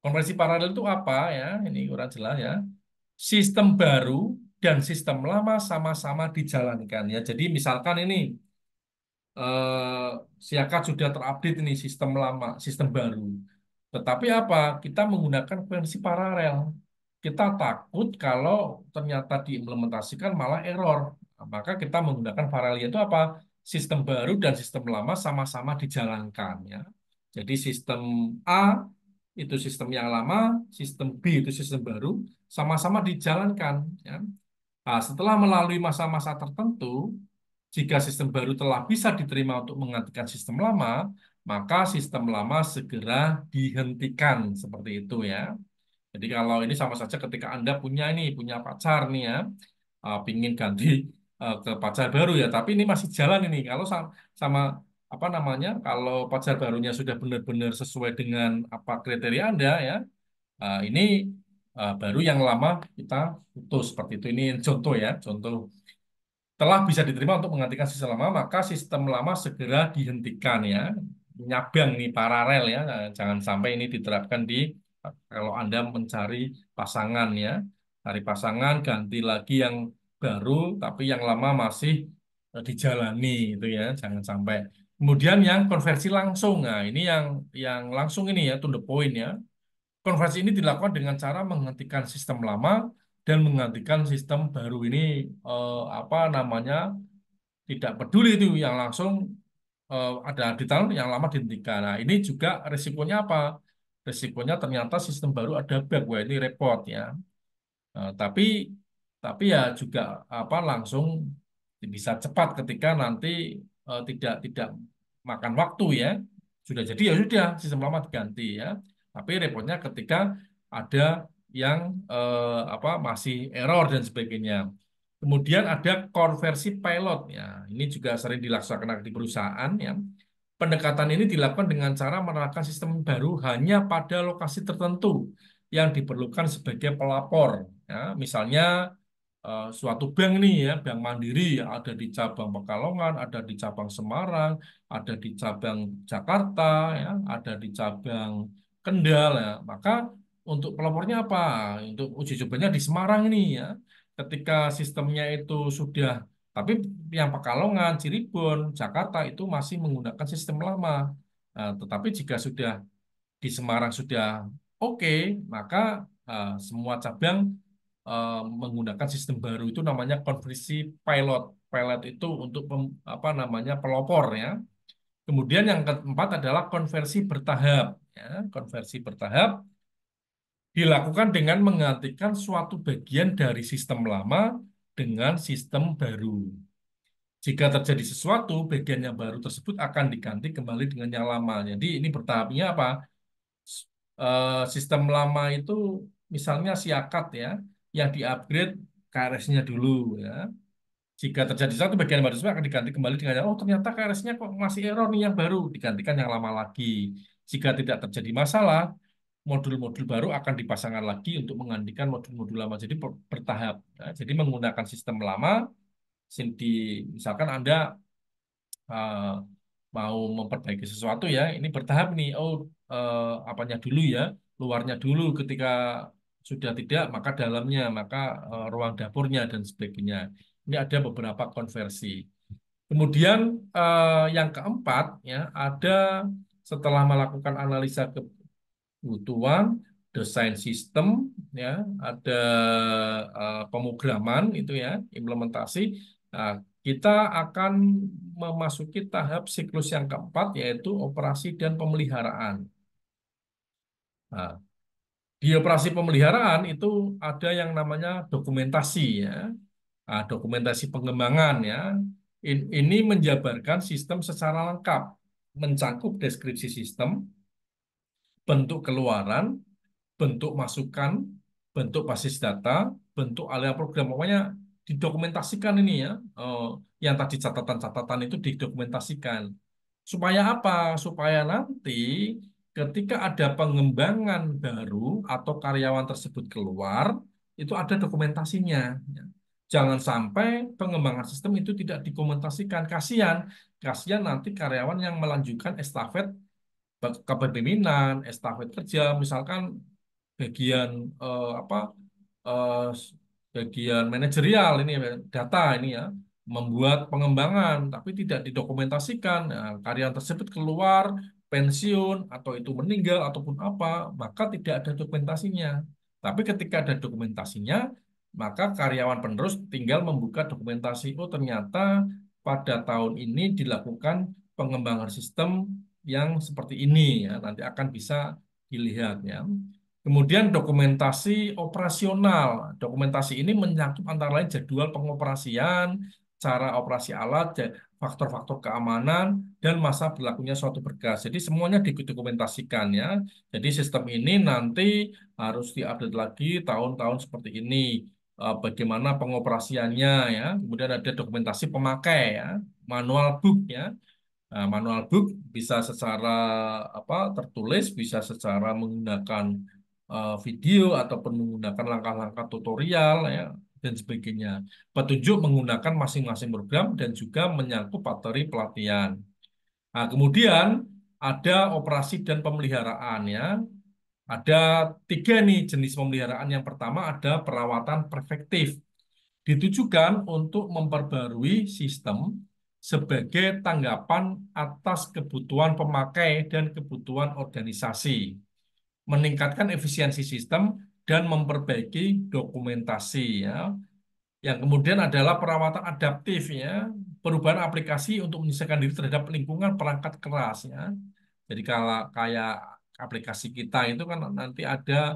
Konversi paralel itu apa ya? Ini kurang jelas ya. Sistem baru dan sistem lama sama-sama dijalankan ya. Jadi misalkan ini siakat sudah terupdate ini sistem lama, sistem baru. Tetapi apa? Kita menggunakan versi paralel. Kita takut kalau ternyata diimplementasikan malah error. Nah, maka kita menggunakan paralel itu apa? Sistem baru dan sistem lama sama-sama dijalankan ya. Jadi sistem A itu sistem yang lama, sistem B itu sistem baru, sama-sama dijalankan ya. Nah, setelah melalui masa-masa tertentu, jika sistem baru telah bisa diterima untuk menggantikan sistem lama, maka sistem lama segera dihentikan seperti itu ya. Jadi kalau ini sama saja ketika Anda punya pacar nih ya, pingin ganti ke pacar baru ya, tapi ini masih jalan ini. Kalau sama apa namanya, kalau pacar barunya sudah benar-benar sesuai dengan apa kriteria Anda ya, ini baru yang lama kita putus seperti itu. Ini contoh ya, contoh telah bisa diterima untuk menggantikan sistem lama, maka sistem lama segera dihentikan ya. Nyabang nih paralel ya. Nah, jangan sampai ini diterapkan di kalau Anda mencari pasangan ya. Cari pasangan ganti lagi yang baru tapi yang lama masih dijalani itu ya. Jangan sampai. Kemudian yang konversi langsung. Nah, ini yang langsung ini ya to the point ya. Konversi ini dilakukan dengan cara menghentikan sistem lama dan menggantikan sistem baru ini apa namanya tidak peduli itu yang langsung ada di tahun yang lama dihentikan. Nah, ini juga resikonya apa? Resikonya ternyata sistem baru ada bug, wah ini repot ya. Tapi ya juga apa langsung bisa cepat ketika nanti tidak makan waktu ya. Sudah jadi ya sudah sistem lama diganti ya. Tapi repotnya ketika ada yang apa masih error dan sebagainya. Kemudian ada konversi pilot ya. Ini juga sering dilaksanakan di perusahaan ya. Pendekatan ini dilakukan dengan cara menerapkan sistem baru hanya pada lokasi tertentu yang diperlukan sebagai pelapor. Ya, misalnya suatu bank nih ya, Bank Mandiri ada di cabang Pekalongan, ada di cabang Semarang, ada di cabang Jakarta, ya, ada di cabang Kendal ya. Maka untuk pelopornya apa? Untuk uji cobanya di Semarang ini ya. Ketika sistemnya itu sudah, tapi yang Pekalongan, Cirebon, Jakarta itu masih menggunakan sistem lama. Tetapi jika sudah di Semarang sudah oke, maka semua cabang menggunakan sistem baru itu namanya konversi pilot. Pilot itu untuk apa namanya pelopor ya. Kemudian yang keempat adalah konversi bertahap. Ya. Konversi bertahap dilakukan dengan menggantikan suatu bagian dari sistem lama dengan sistem baru. Jika terjadi sesuatu, bagian yang baru tersebut akan diganti kembali dengan yang lama. Jadi ini bertahapnya apa? Sistem lama itu misalnya siakat ya, yang di-upgrade KRS-nya dulu ya. Jika terjadi satu bagian baru tersebut akan diganti kembali dengan oh ternyata KRS-nya kok masih error nih yang baru, digantikan yang lama lagi. Jika tidak terjadi masalah, modul-modul baru akan dipasangkan lagi untuk menggantikan modul-modul lama. Jadi bertahap. Ya. Jadi menggunakan sistem lama, misalkan Anda eh, mau memperbaiki sesuatu ya, ini bertahap nih. Oh, apanya dulu ya, luarnya dulu. Ketika sudah tidak, maka dalamnya, maka ruang dapurnya dan sebagainya. Ini ada beberapa konversi. Kemudian yang keempat ya, ada setelah melakukan analisa kebutuhan, desain sistem, ya, ada pemrograman itu ya, implementasi. Nah, kita akan memasuki tahap siklus yang keempat, yaitu operasi dan pemeliharaan. Nah, di operasi pemeliharaan itu ada yang namanya dokumentasi ya. Nah, dokumentasi pengembangan ya. Ini menjabarkan sistem secara lengkap, mencakup deskripsi sistem, bentuk keluaran, bentuk masukan, bentuk basis data, bentuk alih program. Pokoknya didokumentasikan ini ya. Yang tadi catatan-catatan itu didokumentasikan. Supaya apa? Supaya nanti ketika ada pengembangan baru atau karyawan tersebut keluar, itu ada dokumentasinya. Ya. Jangan sampai pengembangan sistem itu tidak dikomunikasikan. Kasihan, kasihan nanti karyawan yang melanjutkan estafet kepemimpinan, estafet kerja, misalkan bagian apa eh, bagian manajerial ini data ini ya membuat pengembangan tapi tidak didokumentasikan. Nah, karyawan tersebut keluar pensiun atau itu meninggal ataupun apa maka tidak ada dokumentasinya. Tapi ketika ada dokumentasinya maka karyawan penerus tinggal membuka dokumentasi. Oh ternyata pada tahun ini dilakukan pengembangan sistem yang seperti ini ya nanti akan bisa dilihat ya. Kemudian dokumentasi operasional. Dokumentasi ini menyangkut antara lain jadwal pengoperasian, cara operasi alat, faktor-faktor keamanan, dan masa berlakunya suatu berkas. Jadi semuanya didokumentasikan ya. Jadi sistem ini nanti harus diupdate lagi tahun-tahun seperti ini. Bagaimana pengoperasiannya ya. Kemudian ada dokumentasi pemakai ya, manual book ya. Nah, manual book bisa secara apa tertulis, bisa secara menggunakan video ataupun menggunakan langkah-langkah tutorial ya dan sebagainya. Petunjuk menggunakan masing-masing program dan juga menyangkut materi pelatihan. Nah, kemudian ada operasi dan pemeliharaan ya. Ada tiga nih jenis pemeliharaan. Yang pertama ada perawatan preventif. Ditujukan untuk memperbarui sistem sebagai tanggapan atas kebutuhan pemakai dan kebutuhan organisasi, meningkatkan efisiensi sistem dan memperbaiki dokumentasi ya. Yang kemudian adalah perawatan adaptif ya, perubahan aplikasi untuk menyesuaikan diri terhadap lingkungan perangkat keras ya. Jadi kalau kayak aplikasi kita itu kan nanti ada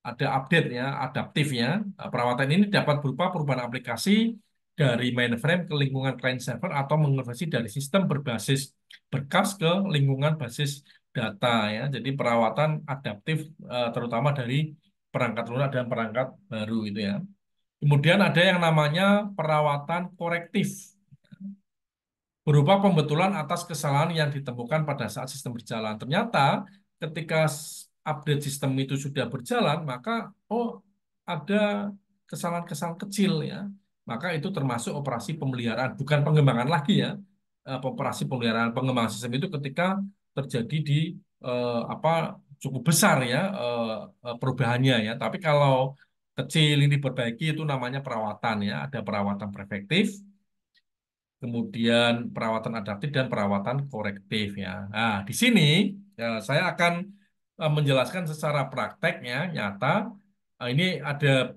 update ya, adaptif ya. Nah, perawatan ini dapat berupa perubahan aplikasi dari mainframe ke lingkungan client server atau mengonversi dari sistem berbasis berkas ke lingkungan basis data ya. Jadi perawatan adaptif terutama dari perangkat lunak dan perangkat baru itu ya. Kemudian ada yang namanya perawatan korektif berupa pembetulan atas kesalahan yang ditemukan pada saat sistem berjalan. Ternyata ketika update sistem itu sudah berjalan, maka oh ada kesalahan-kesalahan kecil ya, maka itu termasuk operasi pemeliharaan, bukan pengembangan lagi ya. Operasi pemeliharaan pengembangan sistem itu ketika terjadi di apa cukup besar ya perubahannya ya. Tapi kalau kecil ini diperbaiki itu namanya perawatan ya. Ada perawatan preventif, kemudian perawatan adaptif dan perawatan korektif ya. Nah, di sini saya akan menjelaskan secara prakteknya nyata. Ini ada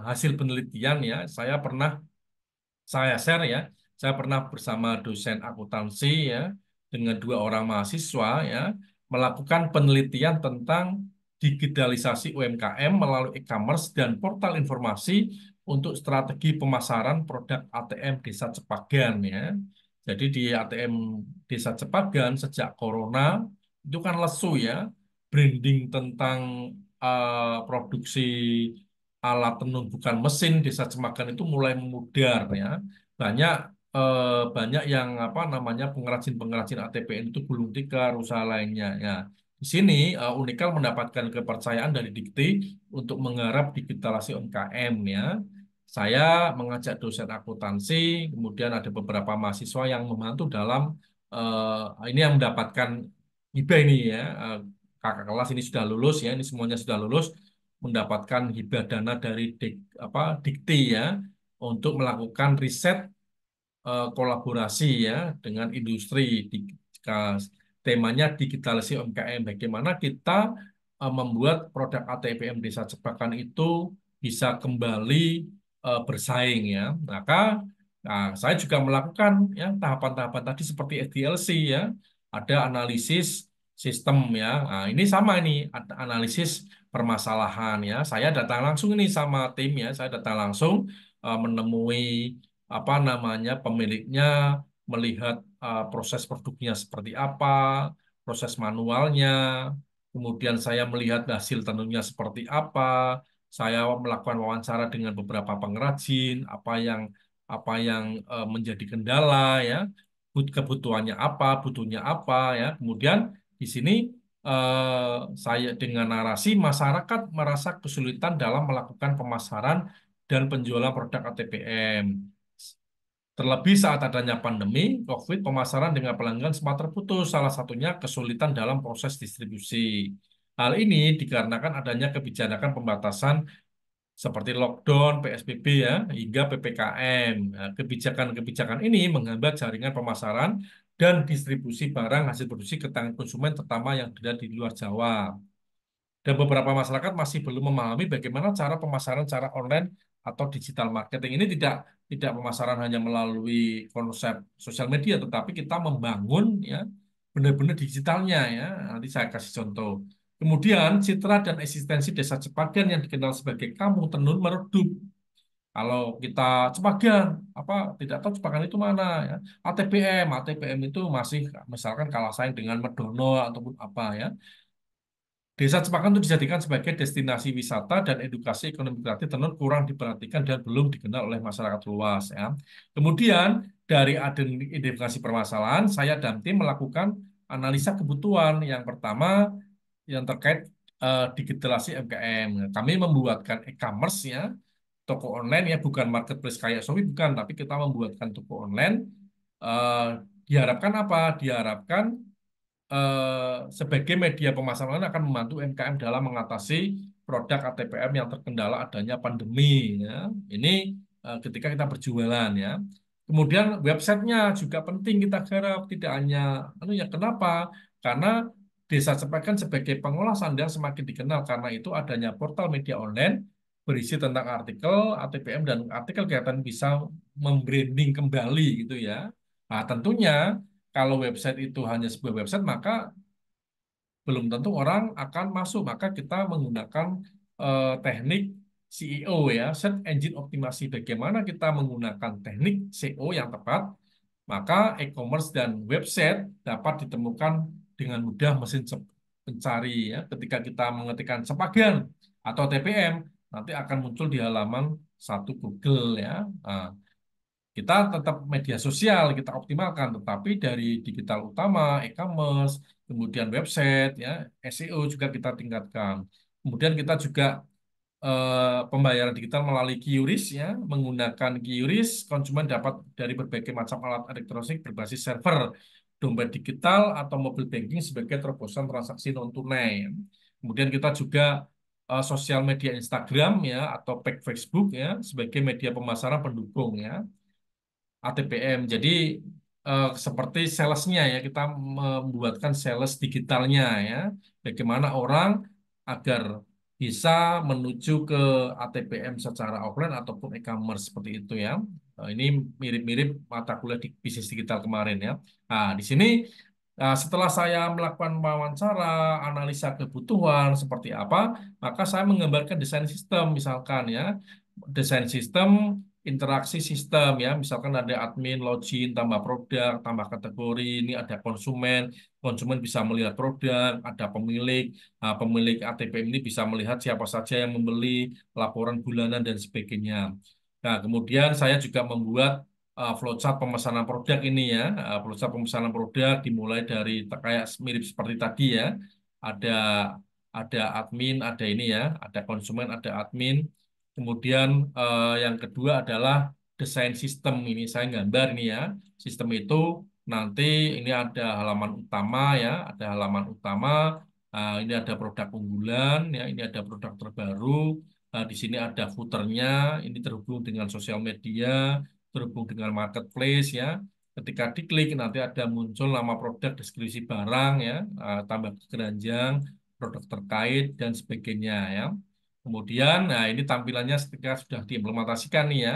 hasil penelitian ya. Saya share ya. Saya pernah bersama dosen akuntansi ya dengan dua orang mahasiswa ya melakukan penelitian tentang digitalisasi UMKM melalui e-commerce dan portal informasi untuk strategi pemasaran produk ATM Desa Cepagan ya. Jadi di ATM Desa Cepagan sejak Corona itu kan lesu ya, branding tentang produksi alat tenun bukan mesin Desa Cepagan itu mulai memudar ya. Banyak banyak yang apa namanya pengrajin-pengrajin ATPN itu gulung tikar usaha lainnya ya. Di sini Unikal mendapatkan kepercayaan dari Dikti untuk menggarap digitalisasi UMKM ya. Saya mengajak dosen akuntansi, kemudian ada beberapa mahasiswa yang membantu dalam ini yang mendapatkan hibah ini ya. Kakak kelas ini sudah lulus ya, ini semuanya sudah lulus mendapatkan hibah dana dari Dikti ya untuk melakukan riset kolaborasi ya dengan industri temanya digitalisasi UMKM. Bagaimana kita membuat produk ATPM Desa Cepakan itu bisa kembali bersaing ya. Saya juga melakukan ya tahapan-tahapan tadi seperti SDLC ya. Ada analisis sistem ya. Nah, ini sama ini ada analisis permasalahan ya. Saya datang langsung ini sama tim ya. Saya datang langsung menemui apa namanya pemiliknya, melihat proses produknya seperti apa, proses manualnya, kemudian saya melihat hasil tenunnya seperti apa, saya melakukan wawancara dengan beberapa pengrajin, apa yang menjadi kendala ya, kebutuhannya apa, butuhnya apa ya, kemudian di sini saya dengan narasi masyarakat merasa kesulitan dalam melakukan pemasaran dan penjualan produk ATPM. Terlebih saat adanya pandemi, COVID, pemasaran dengan pelanggan sempat terputus, salah satunya kesulitan dalam proses distribusi. Hal ini dikarenakan adanya kebijakan pembatasan seperti lockdown, PSBB ya, hingga PPKM. Nah, kebijakan-kebijakan ini menghambat jaringan pemasaran dan distribusi barang hasil produksi ke tangan konsumen, terutama yang berada di luar Jawa. Dan beberapa masyarakat masih belum memahami bagaimana cara pemasaran secara online atau digital marketing ini tidak pemasaran hanya melalui konsep sosial media, tetapi kita membangun ya benar-benar digitalnya ya. Nanti saya kasih contoh. Kemudian citra dan eksistensi Desa Cepagan yang dikenal sebagai kampung tenun meredup. Kalau kita Cepagan, tidak tahu Cepagan itu mana ya. ATPM itu masih misalkan kalah saing dengan Medono ataupun apa ya. Desa Cepakan itu dijadikan sebagai destinasi wisata dan edukasi ekonomi kreatif tenun kurang diperhatikan dan belum dikenal oleh masyarakat luas ya. Kemudian dari identifikasi permasalahan, saya dan tim melakukan analisa kebutuhan. Yang pertama yang terkait digitalisasi UMKM. Kami membuatkan e-commerce ya, toko online ya, bukan marketplace kayak Shopee bukan, tapi kita membuatkan toko online. Eh, Diharapkan apa? Diharapkan sebagai media pemasaran akan membantu UMKM dalam mengatasi produk ATPM yang terkendala adanya pandemi ya. Ini ketika kita berjualan ya. Kemudian websitenya juga penting kita garap, tidak hanya ya kenapa? Karena Desa Cepakan sebagai pengolah sandang semakin dikenal karena itu adanya portal media online berisi tentang artikel ATPM dan artikel kegiatan bisa membranding kembali gitu ya. Nah, tentunya kalau website itu hanya sebuah website, maka belum tentu orang akan masuk. Maka kita menggunakan teknik SEO ya, Search Engine Optimasi. Bagaimana kita menggunakan teknik SEO yang tepat, maka e-commerce dan website dapat ditemukan dengan mudah mesin pencari ya. Ketika kita mengetikkan Cepagan atau TPM, nanti akan muncul di halaman satu Google ya. Nah, kita tetap media sosial kita optimalkan, tetapi dari digital utama, e-commerce, kemudian website, ya, SEO juga kita tingkatkan. Kemudian kita juga pembayaran digital melalui QRIS ya. Menggunakan QRIS, konsumen dapat dari berbagai macam alat elektronik berbasis server, dompet digital atau mobile banking sebagai terobosan transaksi non tunai. Kemudian kita juga sosial media Instagram ya atau Facebook ya sebagai media pemasaran pendukung ya. ATPM. Jadi seperti salesnya ya kita membuatkan sales digitalnya ya. Bagaimana orang agar bisa menuju ke ATPM secara offline ataupun e-commerce seperti itu ya. Ini mirip-mirip mata kuliah di bisnis digital kemarin ya. Nah, di sini setelah saya melakukan wawancara, analisa kebutuhan seperti apa, maka saya menggambarkan desain sistem misalkan ya. Desain sistem interaksi sistem ya, misalkan ada admin, login, tambah produk, tambah kategori, ini ada konsumen, konsumen bisa melihat produk, ada pemilik, pemilik ATPM ini bisa melihat siapa saja yang membeli, laporan bulanan dan sebagainya. Nah, kemudian saya juga membuat flowchart pemesanan produk ini ya, flowchart pemesanan produk dimulai dari kayak mirip seperti tadi ya, ada admin, ada ini ya, ada konsumen, ada admin. Kemudian yang kedua adalah desain sistem ini saya gambar ini ya. Sistem itu nanti ini ada halaman utama ya, ada halaman utama. Ini ada produk unggulan ya, ini ada produk terbaru. Di sini ada footernya, ini terhubung dengan sosial media, terhubung dengan marketplace ya. Ketika diklik nanti ada muncul nama produk, deskripsi barang ya, tambah keranjang, produk terkait dan sebagainya ya. Kemudian, nah ini tampilannya ketika sudah diimplementasikan nih ya,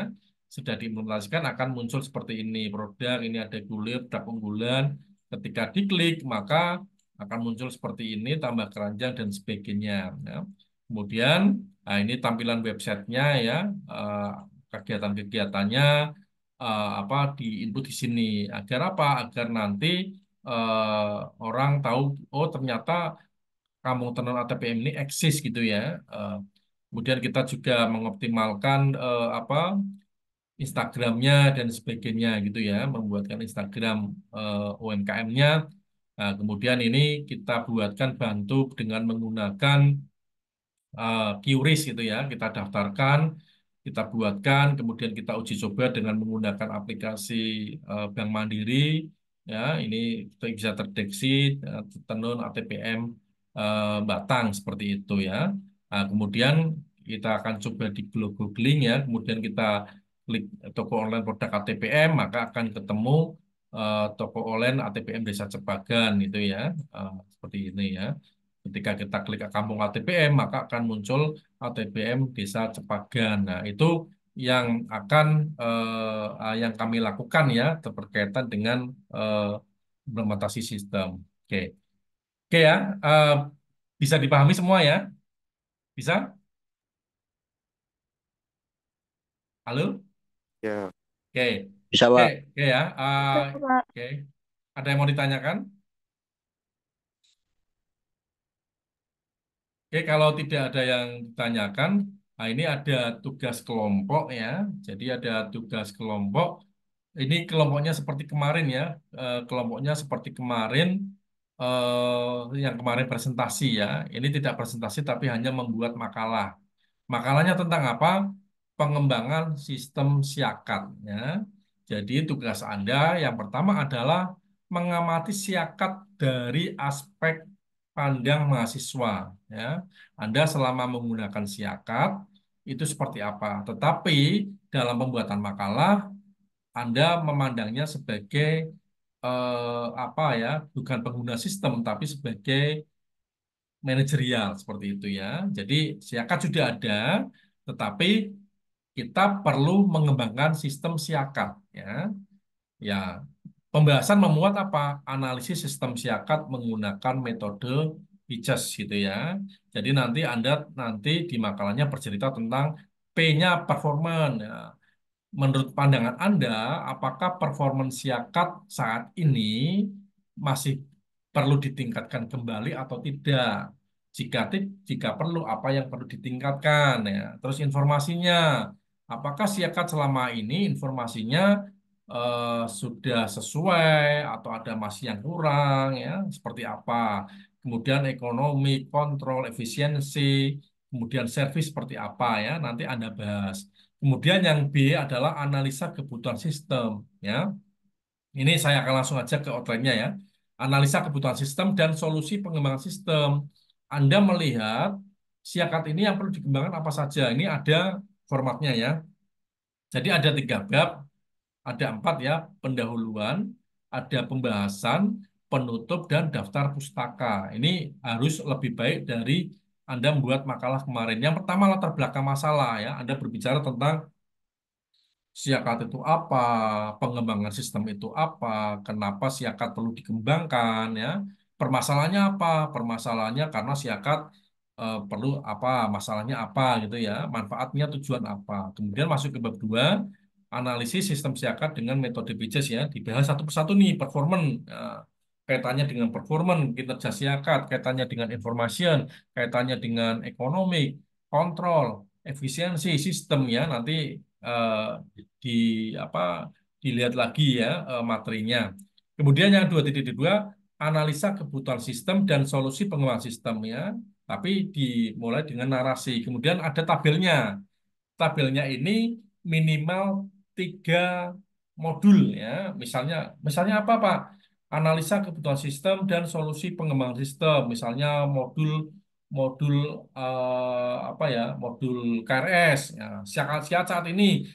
sudah diimplementasikan akan muncul seperti ini produk, ini ada gulir, produk unggulan. Ketika diklik maka akan muncul seperti ini, tambah keranjang dan sebagainya. Ya. Kemudian, nah ini tampilan websitenya ya, eh, kegiatan-kegiatannya apa di input di sini. Agar apa? Agar nanti orang tahu, oh ternyata kampung tenun ATPM ini eksis gitu ya. Eh, Kemudian kita juga mengoptimalkan apa Instagramnya dan sebagainya gitu ya, membuatkan Instagram UMKM-nya. Nah, kemudian ini kita buatkan bantu dengan menggunakan QRIS gitu ya, kita daftarkan, kita buatkan, kemudian kita uji coba dengan menggunakan aplikasi Bank Mandiri, ya, ini bisa terdeteksi tenun ATPM Batang seperti itu ya. Nah, kemudian kita akan coba di googling ya, kemudian kita klik toko online produk ATPM, maka akan ketemu toko online ATPM Desa Cepagan itu ya, seperti ini ya. Ketika kita klik ke kampung ATPM, maka akan muncul ATPM Desa Cepagan. Nah, itu yang akan yang kami lakukan ya berkaitan dengan eh, implementasi sistem. Oke, oke ya, bisa dipahami semua ya? Bisa? Halo? Ya, Oke, Bisa, oke, Pak. oke ya. Bisa, Pak. Oke, ada yang mau ditanyakan? Oke, kalau tidak ada yang ditanyakan, nah ini ada tugas kelompok ya. Jadi ada tugas kelompok. Ini kelompoknya seperti kemarin ya. Kelompoknya seperti kemarin, yang kemarin presentasi ya. Ini tidak presentasi tapi hanya membuat makalah. Makalahnya tentang apa? Pengembangan sistem siakat ya. Jadi tugas Anda yang pertama adalah mengamati siakat dari aspek pandang mahasiswa ya. Anda selama menggunakan siakat itu seperti apa? Tetapi dalam pembuatan makalah Anda memandangnya sebagai apa ya? Bukan pengguna sistem tapi sebagai manajerial seperti itu ya. Jadi siakat sudah ada, tetapi kita perlu mengembangkan sistem siakat ya. Ya, pembahasan memuat apa? Analisis sistem siakat menggunakan metode PICES gitu ya. Jadi nanti di makalahnya bercerita tentang P-nya performance. Ya. Menurut pandangan Anda, apakah performance siakat saat ini masih perlu ditingkatkan kembali atau tidak? Jika perlu, apa yang perlu ditingkatkan ya? Terus informasinya, apakah siakat selama ini informasinya sudah sesuai atau ada masih yang kurang ya? Seperti apa? Kemudian ekonomi, kontrol, efisiensi, kemudian servis seperti apa ya, nanti Anda bahas. Kemudian yang B adalah analisa kebutuhan sistem ya. Ini saya akan langsung aja ke outline-nya ya. Analisa kebutuhan sistem dan solusi pengembangan sistem. Anda melihat siakat ini yang perlu dikembangkan apa saja. Ini ada formatnya ya. Jadi ada 3 bab, ada 4 ya, pendahuluan, ada pembahasan, penutup, dan daftar pustaka. Ini harus lebih baik dari Anda membuat makalah kemarin. Yang pertama latar belakang masalah ya. Anda berbicara tentang siakat itu apa, pengembangan sistem itu apa, kenapa siakat perlu dikembangkan ya. Permasalahannya apa? Permasalahannya karena siakat perlu apa, masalahnya apa gitu ya, manfaatnya tujuan apa. Kemudian masuk ke bab 2, analisis sistem siakat dengan metode BIJES ya, dibahas satu persatu nih, performance, kaitannya dengan performance, kinerja siakat, kaitannya dengan information, kaitannya dengan ekonomi, kontrol, efisiensi sistem ya, nanti eh, di apa dilihat lagi ya materinya. Kemudian yang 2.2 analisa kebutuhan sistem dan solusi pengembangan sistem ya, tapi dimulai dengan narasi. Kemudian ada tabelnya. Tabelnya ini minimal 3 modul ya. Misalnya apa Pak? Analisa kebutuhan sistem dan solusi pengembangan sistem. Misalnya modul modul apa ya? Modul KRS. Ya, siakat saat ini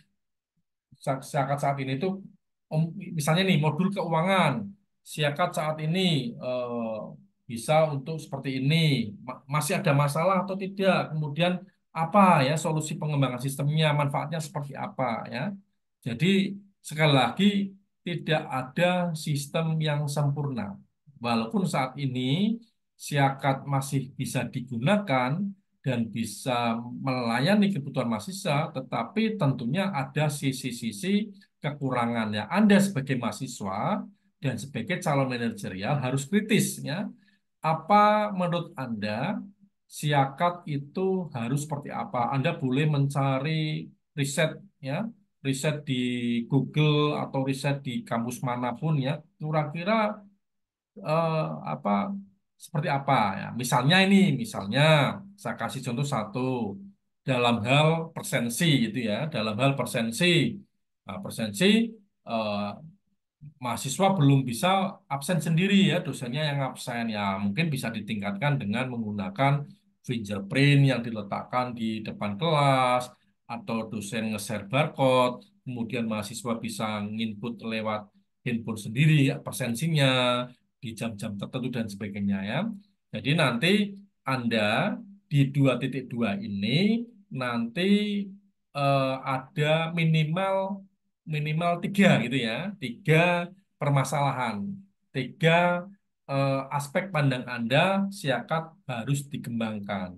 siakat saat ini tuh misalnya nih modul keuangan siakat saat ini bisa untuk seperti ini. Masih ada masalah atau tidak, kemudian apa ya solusi pengembangan sistemnya, manfaatnya seperti apa ya. Jadi sekali lagi tidak ada sistem yang sempurna, walaupun saat ini siakat masih bisa digunakan dan bisa melayani kebutuhan mahasiswa, tetapi tentunya ada sisi-sisi kekurangannya. Anda sebagai mahasiswa dan sebagai calon manajerial harus kritis ya. Apa menurut Anda siakat itu harus seperti apa? Anda boleh mencari riset ya, riset di Google atau riset di kampus manapun ya. Kira-kira eh, apa seperti apa ya? Misalnya saya kasih contoh satu dalam hal persensi itu ya, dalam hal persensi. Nah, persensi eh, mahasiswa belum bisa absen sendiri ya, dosennya yang absen ya, mungkin bisa ditingkatkan dengan menggunakan fingerprint yang diletakkan di depan kelas atau dosen nge-share barcode, kemudian mahasiswa bisa nginput lewat handphone sendiri ya, persensinya di jam-jam tertentu dan sebagainya ya. Jadi nanti Anda di 2.2 ini nanti ada minimal minimal 3 gitu ya, 3 permasalahan, 3 aspek pandang Anda siakat harus dikembangkan.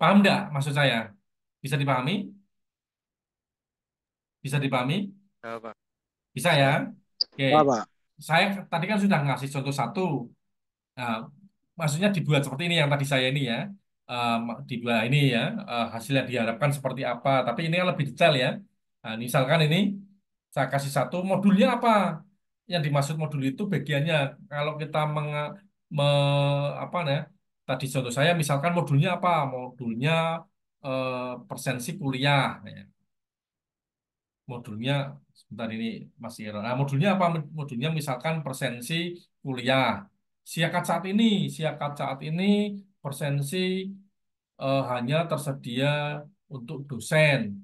Paham nggak maksud saya? Bisa dipahami? Bisa dipahami? Ya, Pak. Bisa ya? Oke. Apa, Pak? Saya tadi kan sudah ngasih contoh satu. Nah, maksudnya dibuat seperti ini yang tadi saya ini ya. Dibuat ini ya, hasil yang diharapkan seperti apa. Tapi ini kan lebih detail ya. Nah, misalkan ini saya kasih satu modulnya apa? Yang dimaksud modul itu bagiannya. Kalau kita apa ya? Tadi contoh saya misalkan modulnya apa? Modulnya eh, persensi kuliah. Ya. Modulnya sebentar ini masih error. Nah, modulnya apa? Modulnya misalkan persensi kuliah. Siakat saat ini persensi hanya tersedia untuk dosen.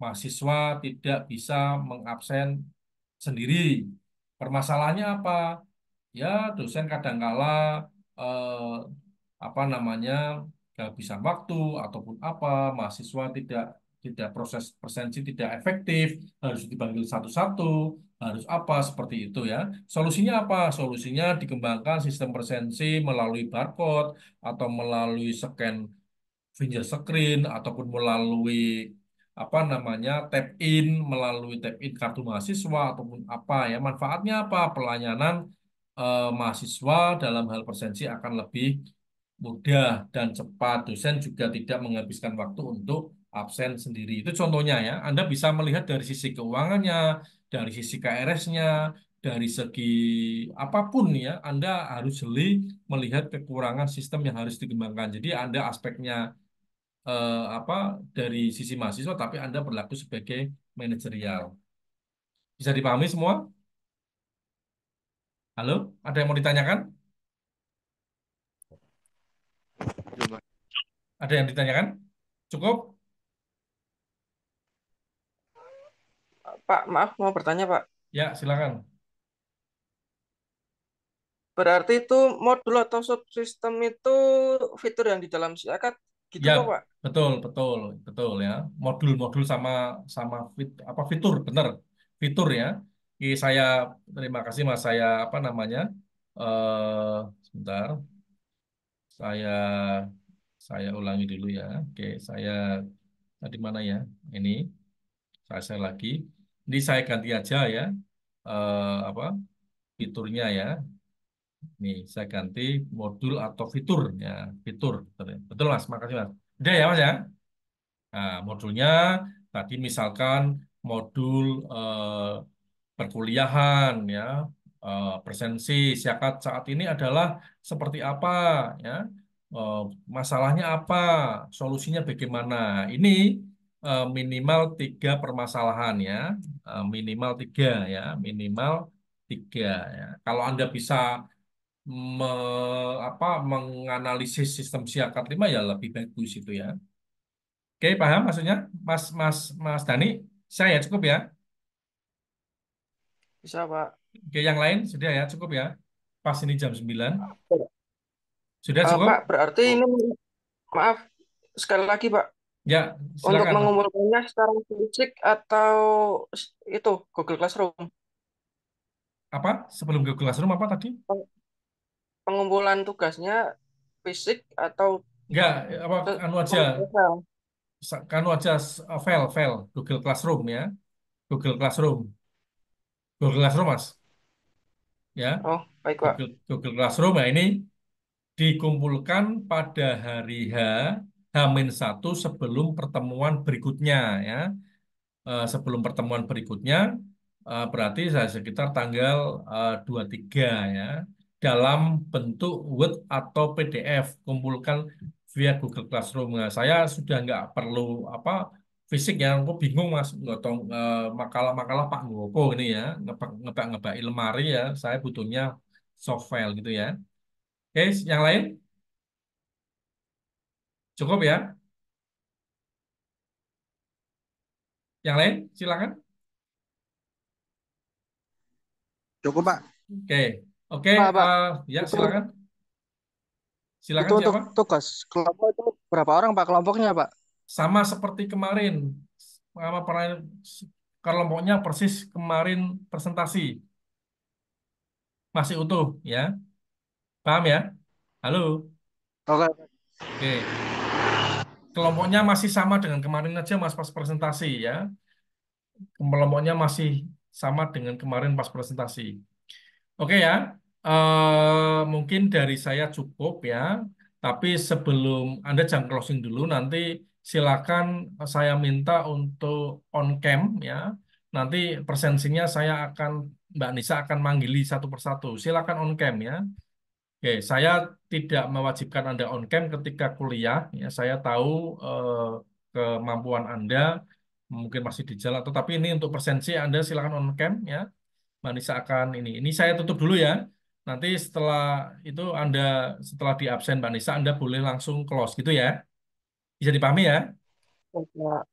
Mahasiswa tidak bisa mengabsen sendiri. Permasalahannya apa? Ya, dosen kadangkala eh, apa namanya kehabisan waktu ataupun apa, mahasiswa tidak proses presensi tidak efektif, harus dipanggil satu-satu, harus apa seperti itu ya. Solusinya apa? Solusinya dikembangkan sistem presensi melalui barcode atau melalui scan finger screen ataupun melalui apa namanya tap in kartu mahasiswa ataupun apa ya, manfaatnya apa, pelayanan mahasiswa dalam hal presensi akan lebih mudah dan cepat, dosen juga tidak menghabiskan waktu untuk absen sendiri. Itu contohnya ya, Anda bisa melihat dari sisi keuangannya, dari sisi KRS-nya, dari segi apapun ya, Anda harus jeli melihat kekurangan sistem yang harus dikembangkan. Jadi Anda aspeknya apa dari sisi mahasiswa, tapi Anda berlaku sebagai manajerial. Bisa dipahami semua? Halo, ada yang mau ditanyakan? Belum. Ada yang ditanyakan? Cukup? Pak, maaf mau bertanya, Pak. Ya, silakan. Berarti itu modul atau subsistem itu fitur yang di dalam siakat gitu Ya, toh, Pak? betul, betul, betul ya. Modul-modul sama sama apa fitur, benar. Fitur ya. Saya terima kasih Mas. Saya apa namanya? Sebentar. Saya ulangi dulu ya. Oke, saya tadi mana ya? Ini saya lagi. Ini saya ganti aja ya. Apa fiturnya ya? Nih, saya ganti modul atau fitur ya. Fitur, betul Mas. Makasih Mas. Udah ya Mas ya. Nah, modulnya tadi misalkan modul perkuliahan ya, presensi syakat saat ini adalah seperti apa ya, Eh, masalahnya apa, solusinya bagaimana. Ini minimal 3 permasalahan ya, minimal 3 ya, minimal 3 ya. Kalau Anda bisa menganalisis sistem siakat 5 ya lebih bagus itu ya. Oke, paham maksudnya, Mas Mas Mas Dani? Saya cukup ya. Bisa, Pak. Oke, yang lain sudah ya, cukup ya. Pas ini jam 9. Sudah Pak, cukup? berarti ini maaf sekali lagi, Pak. Ya, Untuk silakan. mengumpulkannya secara fisik atau itu Google Classroom. Apa? Sebelum Google Classroom apa tadi? Pengumpulan tugasnya fisik atau Enggak, apa anu aja, Excel. file Google Classroom ya. Google Classroom. Google Classroom, Mas. Ya, Oh, baik, Pak. Google Classroom ya ini dikumpulkan pada hari H-1 sebelum pertemuan berikutnya ya. Sebelum pertemuan berikutnya berarti saya sekitar tanggal 23 ya, dalam bentuk Word atau PDF kumpulkan via Google Classroom. Nah, saya sudah nggak perlu apa fisik ya, aku bingung Mas ngotong makalah-makalah Pak Ngoko ini ya, ngebak-ngebak lemari ya, saya butuhnya soft file gitu ya. Oke, yang lain cukup ya, yang lain silakan. Cukup, Pak. Oke, oke, Pak, ya itu silakan. Silakan itu untuk siapa? tugas kelompok itu berapa orang, Pak, kelompoknya, Pak? Sama seperti kemarin, sama kelompoknya persis kemarin presentasi, masih utuh ya, paham ya? Halo, Oke. oke, kelompoknya masih sama dengan kemarin aja Mas pas presentasi ya, kelompoknya masih sama dengan kemarin pas presentasi. Oke ya, mungkin dari saya cukup ya. Tapi sebelum Anda jangan closing dulu, nanti silakan saya minta untuk on cam ya. Nanti presensinya Mbak Nisa akan manggili satu persatu. Silakan on cam ya. Oke, saya tidak mewajibkan Anda on cam ketika kuliah. Ya, saya tahu kemampuan Anda mungkin masih di jalan, tetapi ini untuk presensi Anda silakan on cam ya. Mbak Nisa akan ini. Ini saya tutup dulu ya. Nanti setelah itu setelah di absen Mbak Nisa, Anda boleh langsung close gitu ya. Bisa dipahami ya? Pak.